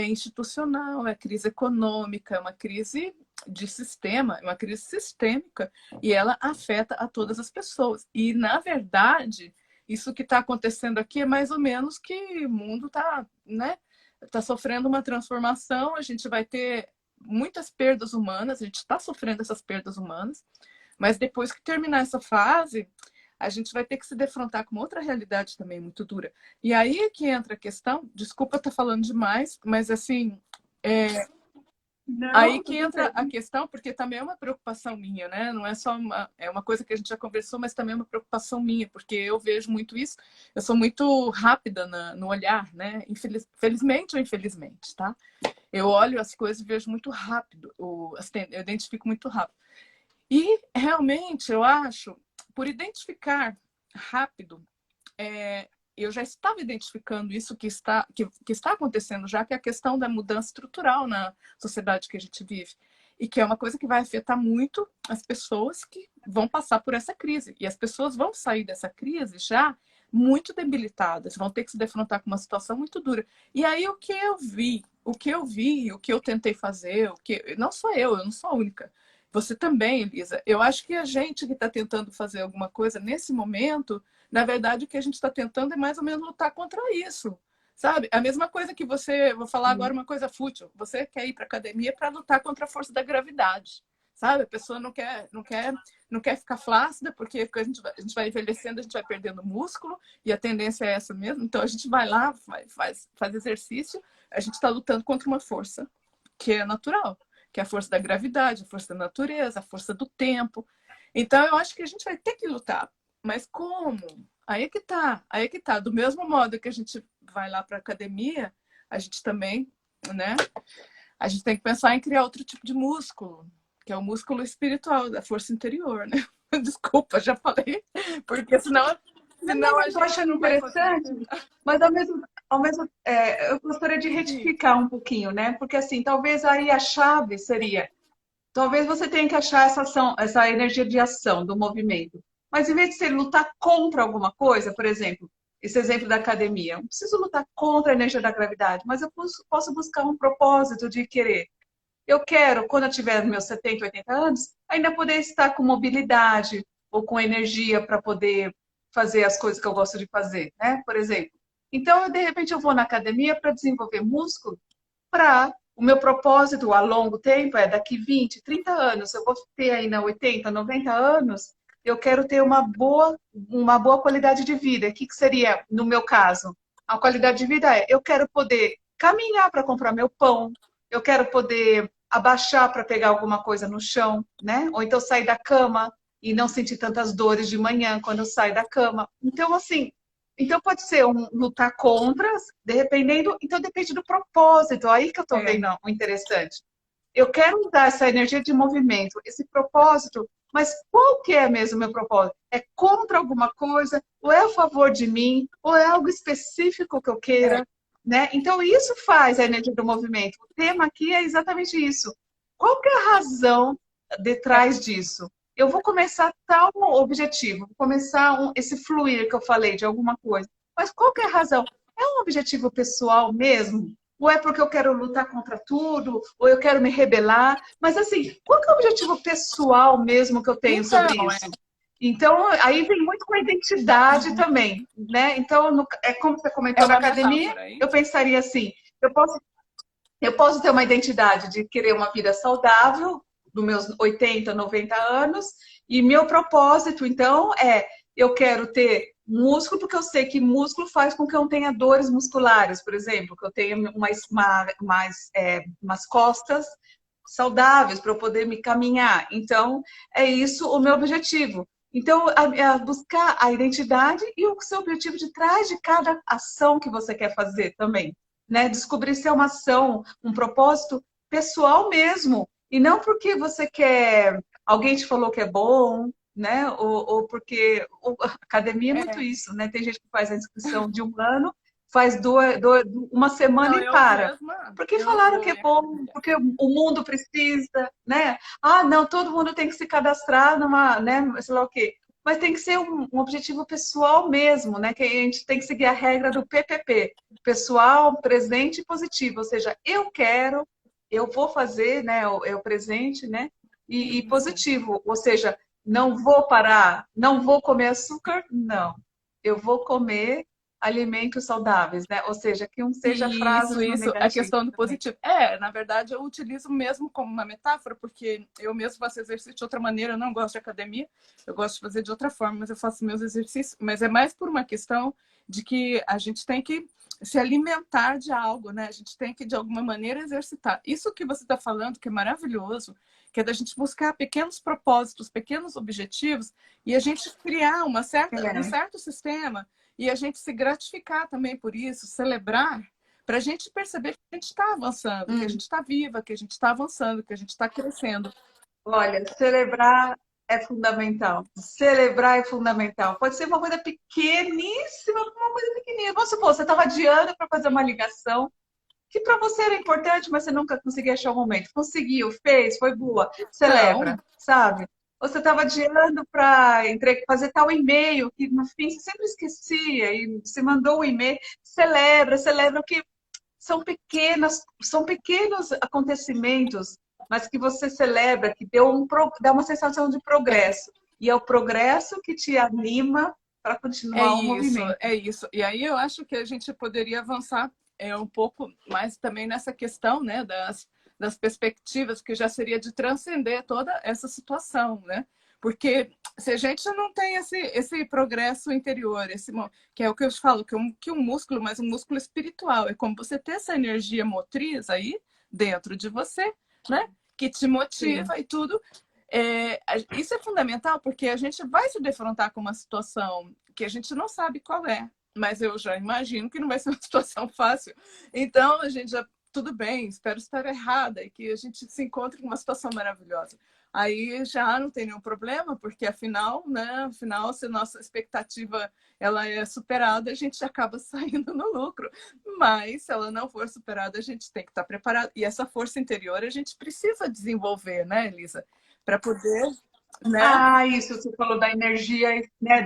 institucional, é a crise econômica, é uma crise de sistema, é uma crise sistêmica e ela afeta a todas as pessoas. E na verdade, isso que está acontecendo aqui é mais ou menos que o mundo está, né? Tá sofrendo uma transformação, a gente vai ter muitas perdas humanas, a gente está sofrendo essas perdas humanas, mas depois que terminar essa fase, a gente vai ter que se defrontar com outra realidade também muito dura. E aí é que entra a questão, desculpa estar falando demais, mas assim, Não, aí que entra a questão, porque também é uma preocupação minha, né? Não é só uma coisa que a gente já conversou, mas também é uma preocupação minha, porque eu vejo muito isso, eu sou muito rápida no olhar, né? Felizmente ou infelizmente, tá? Eu olho as coisas e vejo muito rápido, eu identifico muito rápido. E realmente eu acho, por identificar rápido, eu já estava identificando isso que está acontecendo já, que é a questão da mudança estrutural na sociedade que a gente vive. E que é uma coisa que vai afetar muito as pessoas que vão passar por essa crise. E as pessoas vão sair dessa crise já muito debilitadas, vão ter que se defrontar com uma situação muito dura. E aí o que eu vi, o que eu tentei fazer, não sou eu não sou a única. Você também, Elisa. Eu acho que a gente que está tentando fazer alguma coisa nesse momento, na verdade, o que a gente está tentando é mais ou menos lutar contra isso. Sabe? A mesma coisa que vou falar agora uma coisa fútil. Você quer ir para academia para lutar contra a força da gravidade. Sabe? A pessoa não quer ficar flácida, porque a gente vai envelhecendo, a gente vai perdendo músculo, e a tendência é essa mesmo. Então a gente vai lá, faz exercício, a gente está lutando contra uma força que é natural, que é a força da gravidade, a força da natureza, a força do tempo. Então eu acho que a gente vai ter que lutar. Mas como? Aí é que tá. Do mesmo modo que a gente vai lá para a academia, a gente também, né? A gente tem que pensar em criar outro tipo de músculo, que é o músculo espiritual, da força interior, né? Desculpa, já falei, porque senão a eu acho gente não vai interessante, conseguir. mas eu gostaria de retificar um pouquinho, né? Porque assim, talvez aí a chave seria, talvez você tenha que achar essa ação, essa energia de ação, do movimento. Mas em vez de você lutar contra alguma coisa, por exemplo, esse exemplo da academia, eu não preciso lutar contra a energia da gravidade, mas eu posso buscar um propósito de querer. Eu quero, quando eu tiver meus 70, 80 anos, ainda poder estar com mobilidade ou com energia para poder fazer as coisas que eu gosto de fazer, né? Por exemplo. Então, de repente, eu vou na academia para desenvolver músculo, para o meu propósito a longo tempo é daqui 20, 30 anos, eu vou ter ainda 80, 90 anos, eu quero ter uma boa qualidade de vida. O que seria, no meu caso? A qualidade de vida é, eu quero poder caminhar para comprar meu pão, eu quero poder abaixar para pegar alguma coisa no chão, né? Ou então sair da cama e não sentir tantas dores de manhã quando eu saio da cama. Então, assim, então pode ser um lutar contra, dependendo, então depende do propósito, aí que eu tô vendo o interessante. eu quero usar essa energia de movimento, esse propósito, mas qual que é mesmo o meu propósito? É contra alguma coisa? Ou é a favor de mim? Ou é algo específico que eu queira? Né? Então, isso faz a energia do movimento. O tema aqui é exatamente isso. Qual que é a razão detrás disso? Eu vou começar tal objetivo, vou começar esse fluir que eu falei de alguma coisa. Mas qual que é a razão? É um objetivo pessoal mesmo? Ou é porque eu quero lutar contra tudo? Ou eu quero me rebelar? Mas assim, qual que é o objetivo pessoal mesmo que eu tenho sobre Então, isso? Então, aí vem muito com a identidade também, né? Então, é como você é comentou na uma academia, metáfora, hein? eu pensaria assim, eu posso ter uma identidade de querer uma vida saudável, dos meus 80, 90 anos, e meu propósito, então, eu quero ter músculo, porque eu sei que músculo faz com que eu tenha dores musculares, por exemplo, que eu tenha umas costas saudáveis para eu poder me caminhar. Então, é isso o meu objetivo. Então, buscar a identidade e o seu objetivo de trás de cada ação que você quer fazer também, né? Descobrir se é uma ação, um propósito pessoal mesmo, e não porque você quer, alguém te falou que é bom, né? Ou porque a academia é muito É. isso, né? Tem gente que faz a inscrição de um ano, faz uma semana Não, e para. Porque eu falaram vou que é em bom, academia. porque o mundo precisa, né? Ah, não, todo mundo tem que se cadastrar numa, né? Sei lá o quê. Mas tem que ser um objetivo pessoal mesmo, né? Que a gente tem que seguir a regra do PPP, pessoal, presente e positivo. Ou seja, eu quero, eu vou fazer, né? É o presente, né? E Isso. positivo. Ou seja, não vou parar, não vou comer açúcar, não. Eu vou comer alimentos saudáveis, né? Ou seja, que não seja Isso, frases no isso, a negativo questão do também. positivo. Na verdade, eu utilizo mesmo como uma metáfora, porque eu mesmo faço exercício de outra maneira, eu não gosto de academia, eu gosto de fazer de outra forma, mas eu faço meus exercícios, mas é mais por uma questão de que a gente tem que se alimentar de algo, né? A gente tem que, de alguma maneira, exercitar. Isso que você está falando, que é maravilhoso, que é da gente buscar pequenos propósitos, pequenos objetivos, e a gente criar um É, certo sistema, e a gente se gratificar também por isso, celebrar, para a gente perceber que a gente está avançando, que a gente está viva, que a gente está avançando, que a gente está crescendo. olha, celebrar é fundamental. Celebrar é fundamental. Pode ser uma coisa pequeníssima, uma coisa pequenininha. Vamos supor, você estava adiando para fazer uma ligação que para você era importante, mas você nunca conseguia achar o momento. Conseguiu, fez, foi boa. Então, Celebra, sabe? Ou você estava adiando para fazer tal e-mail que no fim você sempre esquecia e você mandou o e-mail. Celebra, celebra o que são pequenos acontecimentos, mas que você celebra, que dá uma sensação de é, progresso. E é o progresso que te anima para é continuar o isso, movimento. é isso. E aí eu acho que a gente poderia avançar um pouco mais também nessa questão, né, das perspectivas, que já seria de transcender toda essa situação, né? Porque se a gente não tem esse progresso interior, que é o que eu te falo, que um músculo, mas um músculo espiritual, é como você ter essa energia motriz aí dentro de você, né? Que te Sim. motiva e tudo. Isso é fundamental porque a gente vai se defrontar com uma situação que a gente não sabe qual é, mas eu já imagino que não vai ser uma situação fácil. Então, a gente já, tudo bem, espero estar errada e que a gente se encontre com uma situação maravilhosa. Aí já não tem nenhum problema, porque afinal, né, afinal, se nossa expectativa ela é superada, a gente acaba saindo no lucro. Mas se ela não for superada, a gente tem que estar preparado. E essa força interior a gente precisa desenvolver, né, Elisa? Para poder, né? Ah, isso, você falou da energia, né,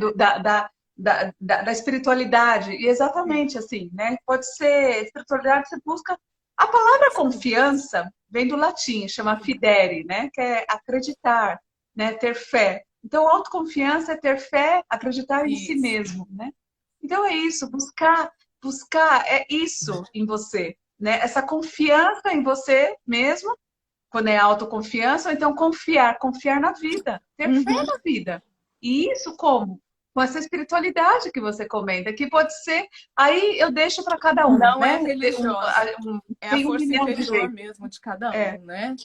da espiritualidade. E exatamente assim, né? Pode ser, espiritualidade você busca. A palavra confiança vem do latim, chama fidere, né? Que é acreditar, né? Ter fé. Então, autoconfiança é ter fé, acreditar em si Isso. mesmo, né? Então é isso, buscar é isso em você, né? Essa confiança em você mesmo quando é autoconfiança, ou então confiar na vida, ter fé Uhum. na vida. E isso como? Com essa espiritualidade que você comenta, que pode ser, aí eu deixo para cada um, Não é né? religiosa, é a Tem um força milhão de interior jeitos. mesmo de cada É, um, né?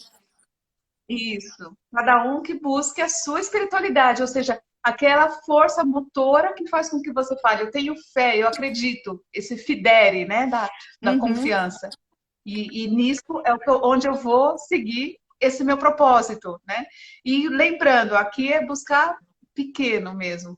isso. Cada um que busque a sua espiritualidade, ou seja, aquela força motora que faz com que você fale, eu tenho fé, eu acredito, esse fidere, né, da Uhum. confiança. E nisso é onde eu vou seguir esse meu propósito, né? E lembrando, aqui é buscar pequeno mesmo.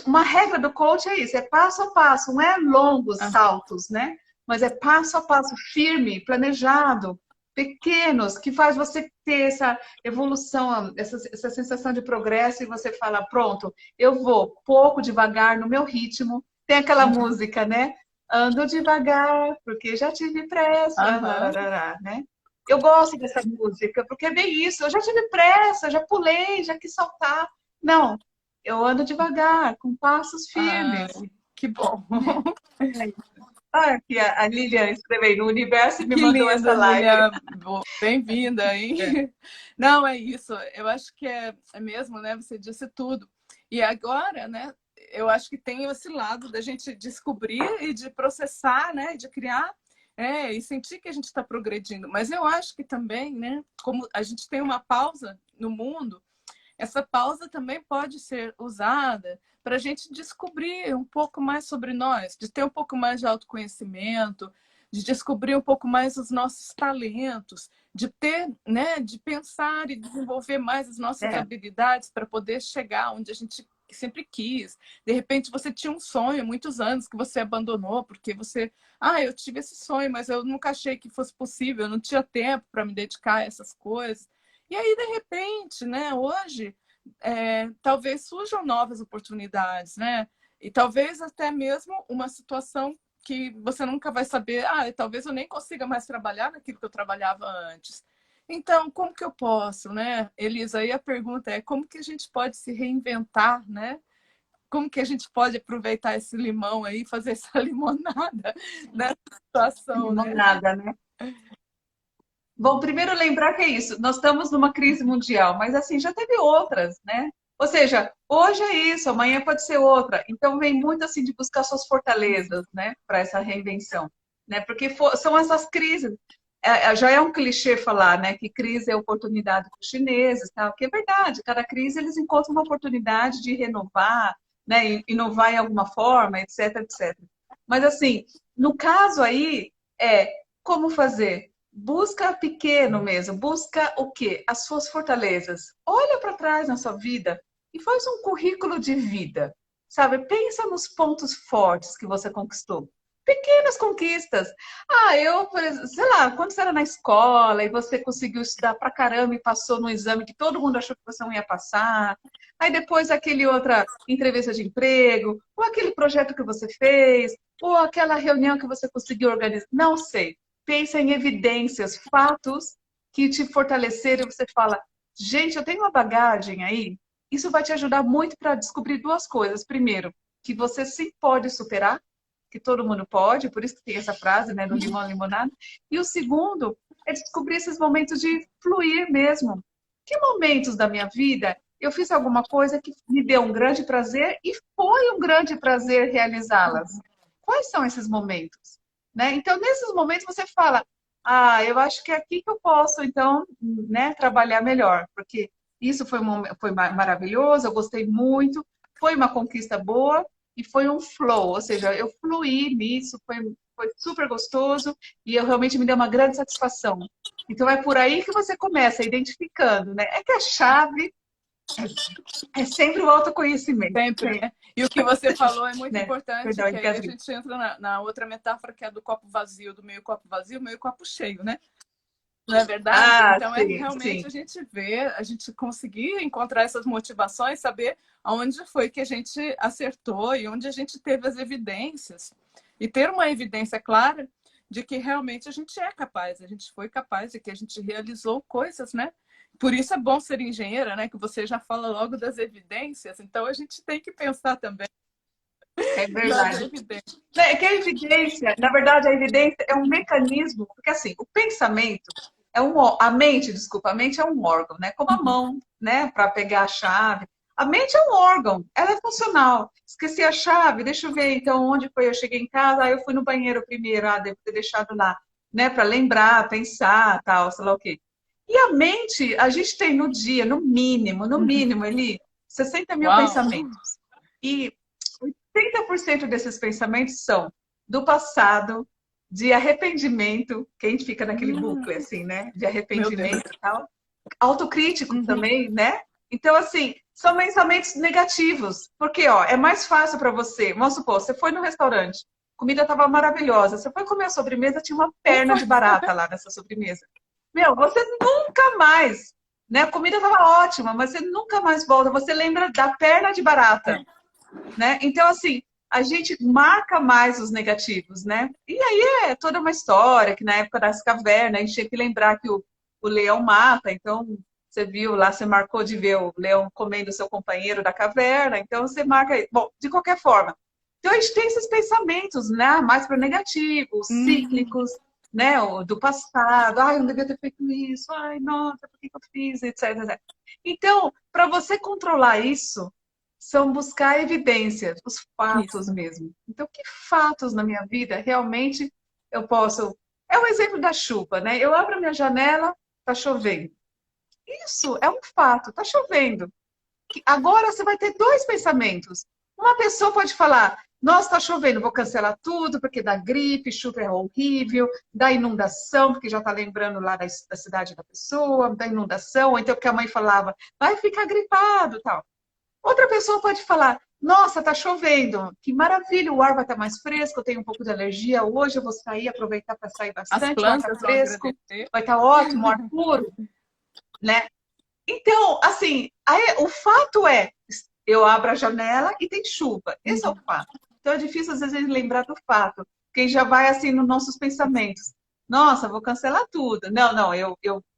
Uma regra do coach é isso, é passo a passo, não é longos Ah, saltos, né? Mas é passo a passo, firme, planejado, pequenos, que faz você ter essa evolução, essa sensação de progresso, e você fala, pronto, eu vou pouco, devagar, no meu ritmo. Tem aquela uhum, música, né? Ando devagar, porque já tive pressa, aham. larará, né? Eu gosto dessa música, porque é bem isso. Eu já tive pressa, já pulei, já quis saltar. Não, eu ando devagar, com passos firmes, Ai, que bom. né? Ah, aqui a Lilian escreveu no universo e me Que mandou lindo, essa live. Lilia. Bem-vinda, hein? É, Não, é isso. Eu acho que é mesmo, né? Você disse tudo. E agora, né? Eu acho que tem esse lado da gente descobrir e de processar, né? De criar, e sentir que a gente está progredindo. Mas eu acho que também, né? Como a gente tem uma pausa no mundo, essa pausa também pode ser usada para a gente descobrir um pouco mais sobre nós, de ter um pouco mais de autoconhecimento, de descobrir um pouco mais os nossos talentos, de ter, né, de pensar e desenvolver mais as nossas é, habilidades para poder chegar onde a gente sempre quis. De repente você tinha um sonho há muitos anos que você abandonou porque você, eu tive esse sonho, mas eu nunca achei que fosse possível, eu não tinha tempo para me dedicar a essas coisas. E aí, de repente, né, hoje, talvez surjam novas oportunidades, né? E talvez até mesmo uma situação que você nunca vai saber, talvez eu nem consiga mais trabalhar naquilo que eu trabalhava antes. Então, como que eu posso, né? Elisa, aí a pergunta é como que a gente pode se reinventar, né? Como que a gente pode aproveitar esse limão aí, fazer essa limonada nessa situação, né? limonada, né? Bom, primeiro lembrar que é isso, nós estamos numa crise mundial, mas assim, já teve outras, né? Ou seja, hoje é isso, amanhã pode ser outra. Então vem muito assim de buscar suas fortalezas, né, para essa reinvenção, né? Porque são essas crises. Já é um clichê falar, né, que crise é oportunidade para os chineses, tal, que é verdade. Cada crise eles encontram uma oportunidade de renovar, né, inovar em alguma forma, etc, etc. Mas assim, no caso aí como fazer? Busca pequeno mesmo, busca o quê? As suas fortalezas. Olha para trás na sua vida e faz um currículo de vida, sabe? Pensa nos pontos fortes que você conquistou. Pequenas conquistas. Eu, por exemplo, sei lá, quando você era na escola e você conseguiu estudar pra caramba e passou no exame que todo mundo achou que você não ia passar. Aí depois aquele outra entrevista de emprego, ou aquele projeto que você fez, ou aquela reunião que você conseguiu organizar. Não sei. Pensa em evidências, fatos que te fortaleceram e você fala, gente, eu tenho uma bagagem aí. Isso vai te ajudar muito para descobrir duas coisas. Primeiro, que você sim pode superar, que todo mundo pode, por isso que tem essa frase, né, do limão à limonada. E o segundo é descobrir esses momentos de fluir mesmo. Que momentos da minha vida eu fiz alguma coisa que me deu um grande prazer e foi um grande prazer realizá-las? Quais são esses momentos? Né? Então, nesses momentos você fala, eu acho que é aqui que eu posso, então, né, trabalhar melhor, porque isso foi maravilhoso, eu gostei muito, foi uma conquista boa e foi um flow, ou seja, eu fluí nisso, foi super gostoso e eu realmente me deu uma grande satisfação. Então, é por aí que você começa identificando, né? É que a chave é sempre o autoconhecimento, Sempre, sempre, né? E o que você falou é muito né? importante, Perdão, que aí a engasguei. gente entra na outra metáfora, que é do copo vazio, do meio copo vazio, meio copo cheio, né? Não é verdade? Ah, Então é sim, realmente a sim. gente ver, a gente conseguir encontrar essas motivações, saber aonde foi que a gente acertou e onde a gente teve as evidências. E ter uma evidência clara de que realmente a gente é capaz, a gente foi capaz, de que a gente realizou coisas, né? Por isso é bom ser engenheira, né? Que você já fala logo das evidências, então a gente tem que pensar também É nas verdade. evidências. É que a evidência, na verdade, a evidência é um mecanismo, porque assim, o pensamento a mente, desculpa, a mente é um órgão, né? Como a mão, né? Para pegar a chave. A mente é um órgão, ela é funcional. Esqueci a chave, deixa eu ver então onde foi. Eu cheguei em casa, eu fui no banheiro primeiro, devo ter deixado lá, né? Para lembrar, pensar, tal, sei lá o quê. E a mente, a gente tem no dia, no mínimo, ali, 60 mil Uau! pensamentos. E 30% desses pensamentos são do passado, de arrependimento, que a gente fica naquele bucle, assim, né? De Meu Deus. arrependimento e tal. Autocrítico Uhum. também, né? Então, assim, são pensamentos negativos. Porque, ó, é mais fácil para você. Vamos supor, você foi no restaurante, a comida estava maravilhosa. Você foi comer a sobremesa, tinha uma perna Ufa! de barata lá nessa sobremesa. Meu, você nunca mais, né? A comida estava ótima, mas você nunca mais volta. Você lembra da perna de barata, É. né? Então, assim, a gente marca mais os negativos, né? E aí é toda uma história que na época das cavernas a gente tinha que lembrar que o leão mata, então você viu lá, você marcou de ver o leão comendo o seu companheiro da caverna, então você marca aí. Bom, de qualquer forma. Então a gente tem esses pensamentos, né? Mais para negativos, Uhum. cíclicos, né? O do passado, ai, eu não devia ter feito isso, ai, nossa, por que que eu fiz, etc, etc. Então, para você controlar isso, são buscar evidências, os fatos Isso. mesmo. Então, que fatos na minha vida realmente eu posso. É o exemplo da chuva, né? Eu abro a minha janela, tá chovendo. Isso é um fato, tá chovendo. Agora você vai ter dois pensamentos. Uma pessoa pode falar: nossa, tá chovendo, vou cancelar tudo porque dá gripe, chuva é horrível, dá inundação, porque já tá lembrando lá da cidade da pessoa, da inundação, ou então que a mãe falava, vai ficar gripado, tal. Outra pessoa pode falar: nossa, tá chovendo, que maravilha, o ar vai estar mais fresco, eu tenho um pouco de alergia hoje, eu vou sair, aproveitar para sair As bastante, o ar tá plantas vão fresco, agradecer. vai estar ótimo, ar puro, né? Então, assim, aí, o fato é, eu abro a janela e tem chuva. Esse é o Uhum. fato. Então é difícil às vezes lembrar do fato, porque já vai assim nos nossos pensamentos. Nossa, vou cancelar tudo. Não, não,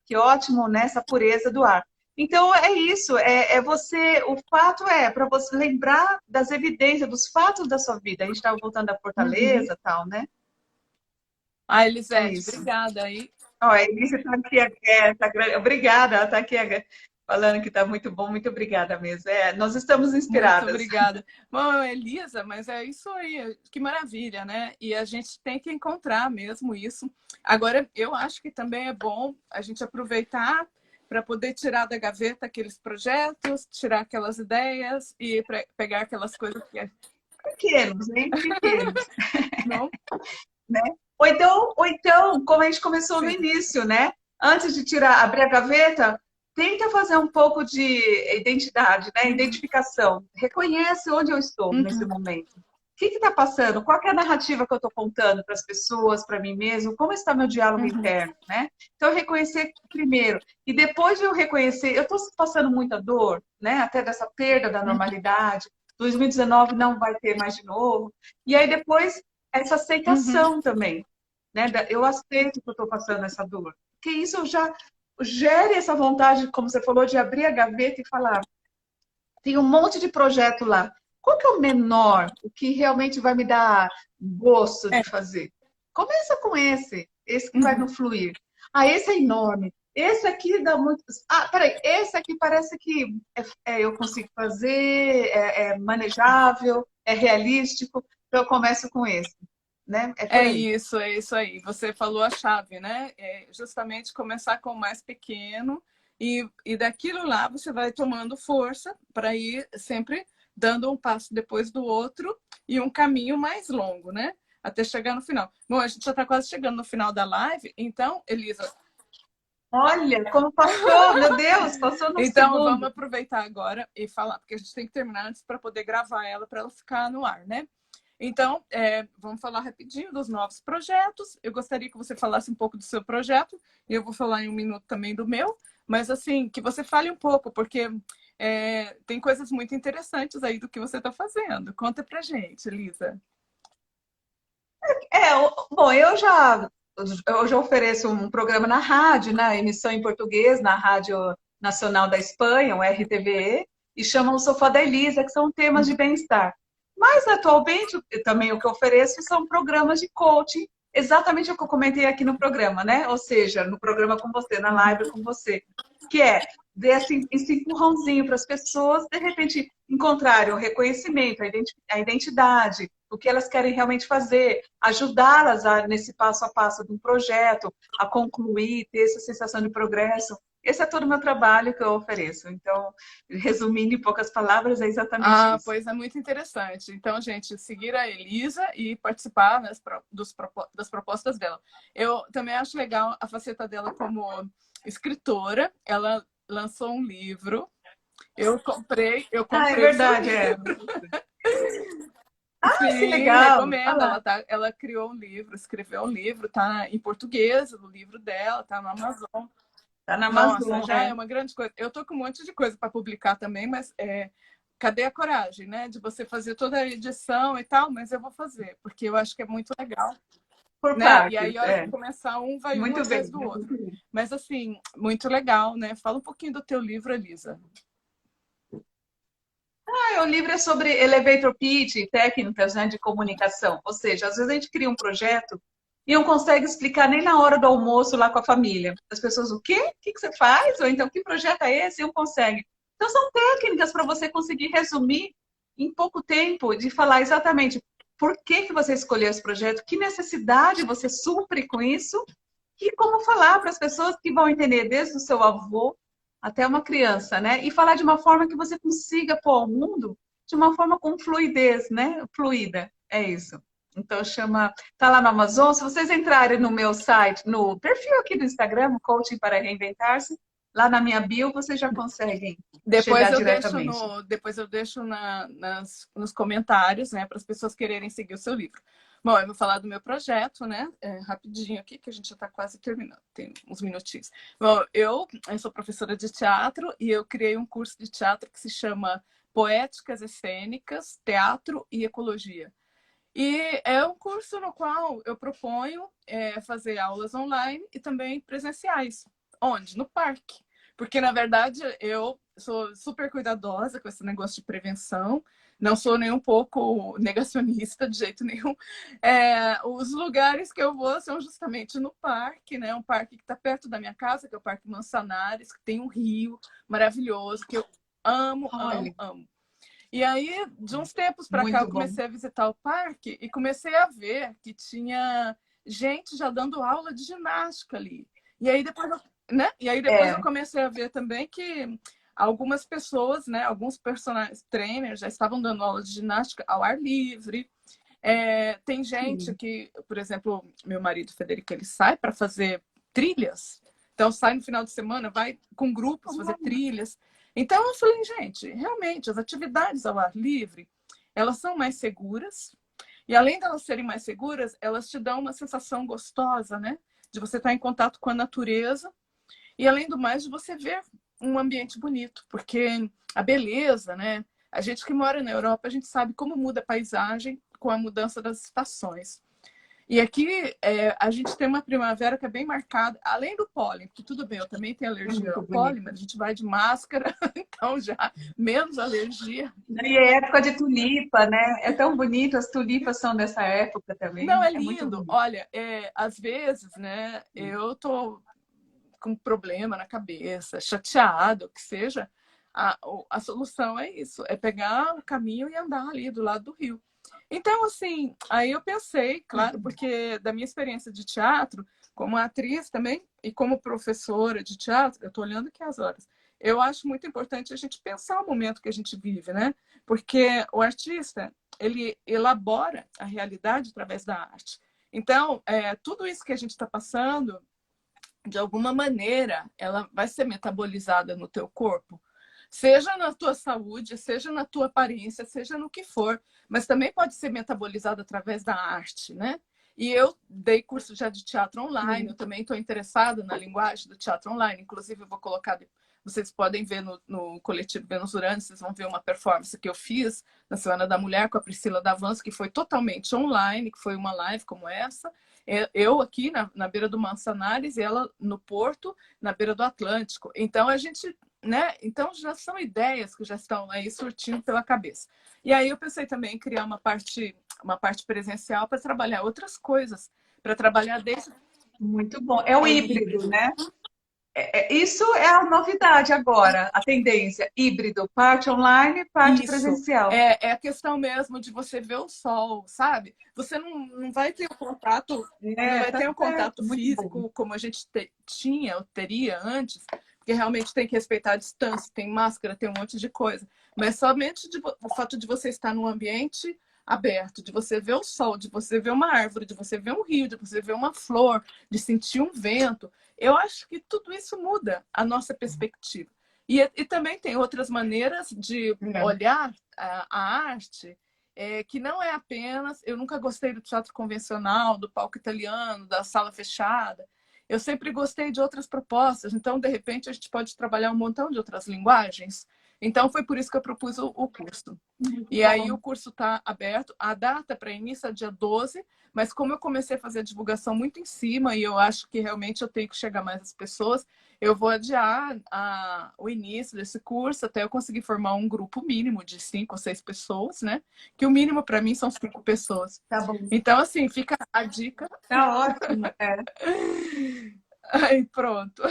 que ótimo nessa pureza do ar. Então é isso, é você, o fato é para você lembrar das evidências, dos fatos da sua vida. A gente estava voltando da Uhum. Fortaleza, tal, né? Ah, É Elisete, isso. obrigada aí. Ó, a Elise está aqui, obrigada, ela está aqui falando que está muito bom, muito obrigada mesmo. É, nós estamos Muito inspiradas. obrigada. Bom, Elisa, mas é isso aí, que maravilha, né? E a gente tem que encontrar mesmo isso. Agora, eu acho que também é bom a gente aproveitar para poder tirar da gaveta aqueles projetos, tirar aquelas ideias e pegar aquelas coisas que Pequenos, hein? Pequenos, não. né? Ou então, como a gente começou no Sim. início, né? Antes de tirar, abrir a gaveta, tenta fazer um pouco de identidade, né? Uhum. Identificação. Reconhece onde eu estou nesse Uhum. momento. O que está passando? Qual que é a narrativa que eu estou contando para as pessoas, para mim mesmo? Como está meu diálogo Uhum. interno, né? Então, reconhecer primeiro. E depois de eu reconhecer, eu estou passando muita dor, né? Até dessa perda da normalidade. 2019 não vai ter mais de novo. E aí depois essa Uhum. aceitação também, né? Eu aceito que eu estou passando essa dor. Porque isso já gere essa vontade, como você falou, de abrir a gaveta e falar: tem um monte de projeto lá. Qual que é o menor, o que realmente vai me dar gosto É. de fazer? Começa com esse que vai Uhum. no fluir. Ah, esse é enorme. Esse aqui dá muito. Ah, peraí, esse aqui parece que eu consigo fazer, é manejável, é realístico. Então eu começo com esse, né? É por aí. É isso aí. Você falou a chave, né? É justamente começar com o mais pequeno e daquilo lá você vai tomando força para ir sempre dando um passo depois do outro e um caminho mais longo, né? Até chegar no final. Bom, a gente já está quase chegando no final da live, então, Elisa, Olha como passou, meu Deus, passou num então vamos segundo. aproveitar agora e falar, porque a gente tem que terminar antes para poder gravar para ela ficar no ar, né? Então, vamos falar rapidinho dos novos projetos. Eu gostaria que você falasse um pouco do seu projeto, e eu vou falar em um minuto também do meu, mas assim, que você fale um pouco, porque tem coisas muito interessantes aí do que você está fazendo. Conta pra gente, Elisa. Bom, eu já ofereço um programa na rádio, na emissão em português, na Rádio Nacional da Espanha, o RTVE, e chama o Sofá da Elisa, que são temas de bem-estar. Mas, atualmente, também o que eu ofereço são programas de coaching, exatamente o que eu comentei aqui no programa, né? Ou seja, no programa com você, na live com você, que é dar esse empurrãozinho para as pessoas, de repente, encontrarem o reconhecimento, a identidade, o que elas querem realmente fazer, ajudá-las nesse passo a passo de um projeto, a concluir, ter essa sensação de progresso. Esse é todo o meu trabalho que eu ofereço. Então, resumindo em poucas palavras, é exatamente Ah, isso. pois é muito interessante. Então, gente, seguir a Elisa e participar, né, das propostas dela. Eu também acho legal a faceta dela como escritora. Ela lançou um livro. Eu Ah, é comprei o seu verdade, livro. é. Ah, que Sim, legal! Olha recomendo. lá, Ela criou um livro, escreveu um livro, tá em português, o livro dela, tá no Amazon. tá na Nossa, Amazon, já é. é uma grande coisa. Eu tô com um monte de coisa para publicar também, mas cadê a coragem, né? De você fazer toda a edição e tal, mas eu vou fazer, porque eu acho que é muito legal, Por né? E aí, partes, a hora que é. começar um, vai um Muito atrás bem. do outro. Mas assim, muito legal, né? Fala um pouquinho do teu livro, Elisa. O livro é sobre elevator pitch, técnicas, né, de comunicação. Ou seja, às vezes a gente cria um projeto e não consegue explicar nem na hora do almoço lá com a família. As pessoas, o quê? O que você faz? Ou então, que projeto é esse? E não consegue. Então, são técnicas para você conseguir resumir em pouco tempo, de falar exatamente por que que você escolheu esse projeto, que necessidade você supre com isso e como falar para as pessoas que vão entender, desde o seu avô até uma criança, né? E falar de uma forma que você consiga pôr ao mundo de uma forma com fluidez, né? Fluida, é isso. Então chama, tá lá no Amazon. Se vocês entrarem no meu site, no perfil aqui do Instagram, Coaching para Reinventar-se, lá na minha bio vocês já conseguem chegar diretamente. Depois eu deixo nos comentários, né, para as pessoas quererem seguir o seu livro. Bom, eu vou falar do meu projeto, né, rapidinho aqui, que a gente já está quase terminando, tem uns minutinhos. Bom, eu sou professora de teatro e eu criei um curso de teatro que se chama Poéticas e Cênicas, Teatro e Ecologia. E é um curso no qual eu proponho fazer aulas online e também presenciais. Onde? No parque. Porque, na verdade, eu sou super cuidadosa com esse negócio de prevenção. Não sou nem um pouco negacionista de jeito nenhum. Os lugares que eu vou são justamente no parque, né? Um parque que está perto da minha casa, que é o Parque Mançanares, que tem um rio maravilhoso, que eu amo, amo, Olha, amo. E aí, de uns tempos para cá, eu muito bom. comecei a visitar o parque e comecei a ver que tinha gente já dando aula de ginástica ali. E aí depois, né? E aí depois eu É, comecei a ver também que algumas pessoas, né, alguns personagens trainers já estavam dando aula de ginástica ao ar livre. Tem gente sim. que, por exemplo, meu marido Federico, ele sai para fazer trilhas. Então sai no final de semana, vai com grupos fazer trilhas. Então eu falei, gente, realmente as atividades ao ar livre, elas são mais seguras. E além de elas serem mais seguras, elas te dão uma sensação gostosa, né? De você estar em contato com a natureza e além do mais de você ver um ambiente bonito, porque a beleza, né? A gente que mora na Europa, a gente sabe como muda a paisagem com a mudança das estações. E aqui a gente tem uma primavera que é bem marcada, além do pólen, porque tudo bem, eu também tenho É alergia muito ao pólen, bonito. mas a gente vai de máscara, então já menos alergia. E é época de tulipa, né? É tão bonito, as tulipas são dessa época Não, também. é É muito lindo. bonito. Olha, às vezes, né, eu tô com problema na cabeça, chateado, o que seja, a solução é isso, é pegar o caminho e andar ali do lado do rio. Então, assim, aí eu pensei, claro, porque da minha experiência de teatro, como atriz também, e como professora de teatro, eu estou olhando aqui as horas, eu acho muito importante a gente pensar o momento que a gente vive, né? Porque o artista, ele elabora a realidade através da arte. Então, tudo isso que a gente está passando, de alguma maneira, ela vai ser metabolizada no teu corpo, seja na tua saúde, seja na tua aparência, seja no que for, mas também pode ser metabolizada através da arte, né? E eu dei curso já de teatro online, eu também estou interessada na linguagem do teatro online, inclusive eu vou colocar, vocês podem ver no Coletivo Vênus Urânia, vocês vão ver uma performance que eu fiz na Semana da Mulher com a Priscila Davanço, que foi totalmente online, que foi uma live como essa, eu aqui na beira do Mançanares e ela no Porto, na beira do Atlântico. Então a gente, né? Então já são ideias que já estão aí surtindo pela cabeça. E aí eu pensei também em criar uma parte presencial para trabalhar outras coisas, para trabalhar desde Muito bom. É o o híbrido, híbrido. né? Isso é a novidade agora, a tendência. Híbrido, parte online, parte Isso, presencial. é a questão mesmo de você ver o sol, sabe? Você não vai ter o contato, não É, vai tá ter um contato certo, muito bom. físico como a gente tinha ou teria antes, porque realmente tem que respeitar a distância, tem máscara, tem um monte de coisa. Mas somente o fato de você estar num ambiente aberto, de você ver o sol, de você ver uma árvore, de você ver um rio, de você ver uma flor, de sentir um vento, eu acho que tudo isso muda a nossa perspectiva. E também tem outras maneiras de olhar a arte, que não é apenas... Eu nunca gostei do teatro convencional, do palco italiano, da sala fechada. Eu sempre gostei de outras propostas. Então, de repente, a gente pode trabalhar um montão de outras linguagens. Então, foi por isso que eu propus o curso. E aí o curso está aberto. A data para início é dia 12, mas como eu comecei a fazer a divulgação muito em cima e eu acho que realmente eu tenho que chegar mais às pessoas, eu vou adiar o início desse curso até eu conseguir formar um grupo mínimo de 5 ou 6 pessoas, né? Que o mínimo para mim são 5 pessoas. Tá bom. Então, assim, fica a dica. Tá ótimo. Aí, pronto.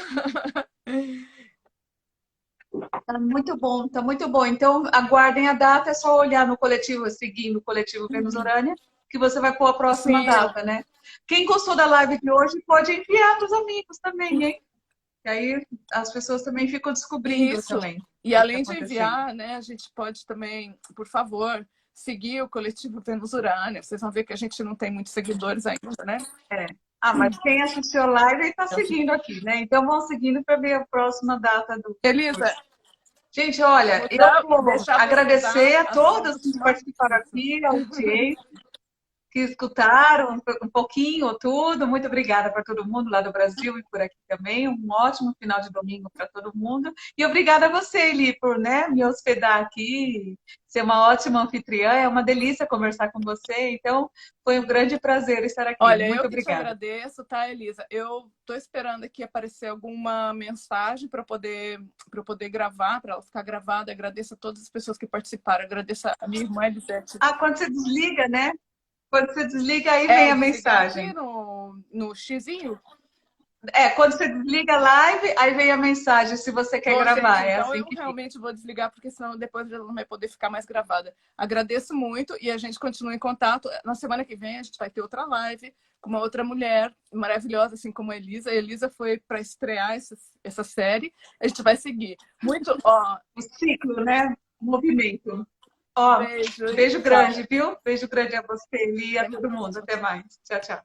Tá muito bom, tá muito bom. Então, aguardem a data, é só olhar no coletivo, seguindo o coletivo Vênus Urânia, que você vai pôr a próxima data, né? Quem gostou da live de hoje pode enviar para os amigos também, hein? E aí as pessoas também ficam descobrindo Isso. também. E além de enviar, né, a gente pode também, por favor, seguir o coletivo Vênus Urânia. Vocês vão ver que a gente não tem muitos seguidores ainda, né? Mas quem assistiu a live está seguindo aqui, né? Então vão seguindo para ver a próxima data do... Elisa. Gente, olha, eu vou agradecer a todos que participaram aqui, ao audiência, que escutaram um pouquinho, tudo. Muito obrigada para todo mundo lá do Brasil e por aqui também. Um ótimo final de domingo para todo mundo. E obrigada a você, Eli, por me hospedar aqui, ser uma ótima anfitriã. É uma delícia conversar com você. Então, foi um grande prazer estar aqui. Olha, muito eu obrigada. te agradeço, tá, Elisa? Eu estou esperando aqui aparecer alguma mensagem para poder gravar, para ela ficar gravada. Agradeço a todas as pessoas que participaram. Agradeço a minha irmã Elisete. Quando você desliga, né? Quando você desliga, aí vem a mensagem. Aqui no xizinho? Quando você desliga a live, aí vem a mensagem se você quer gravar. Gente, então assim eu realmente vou desligar, porque senão depois ela não vai poder ficar mais gravada. Agradeço muito e a gente continua em contato. Na semana que vem a gente vai ter outra live com uma outra mulher maravilhosa, assim como a Elisa. A Elisa foi para estrear essa série. A gente vai seguir. Muito, O ciclo, né? O movimento. Beijo grande, viu? Beijo grande a você, Eli, e a todo mundo. Até mais. Tchau, tchau.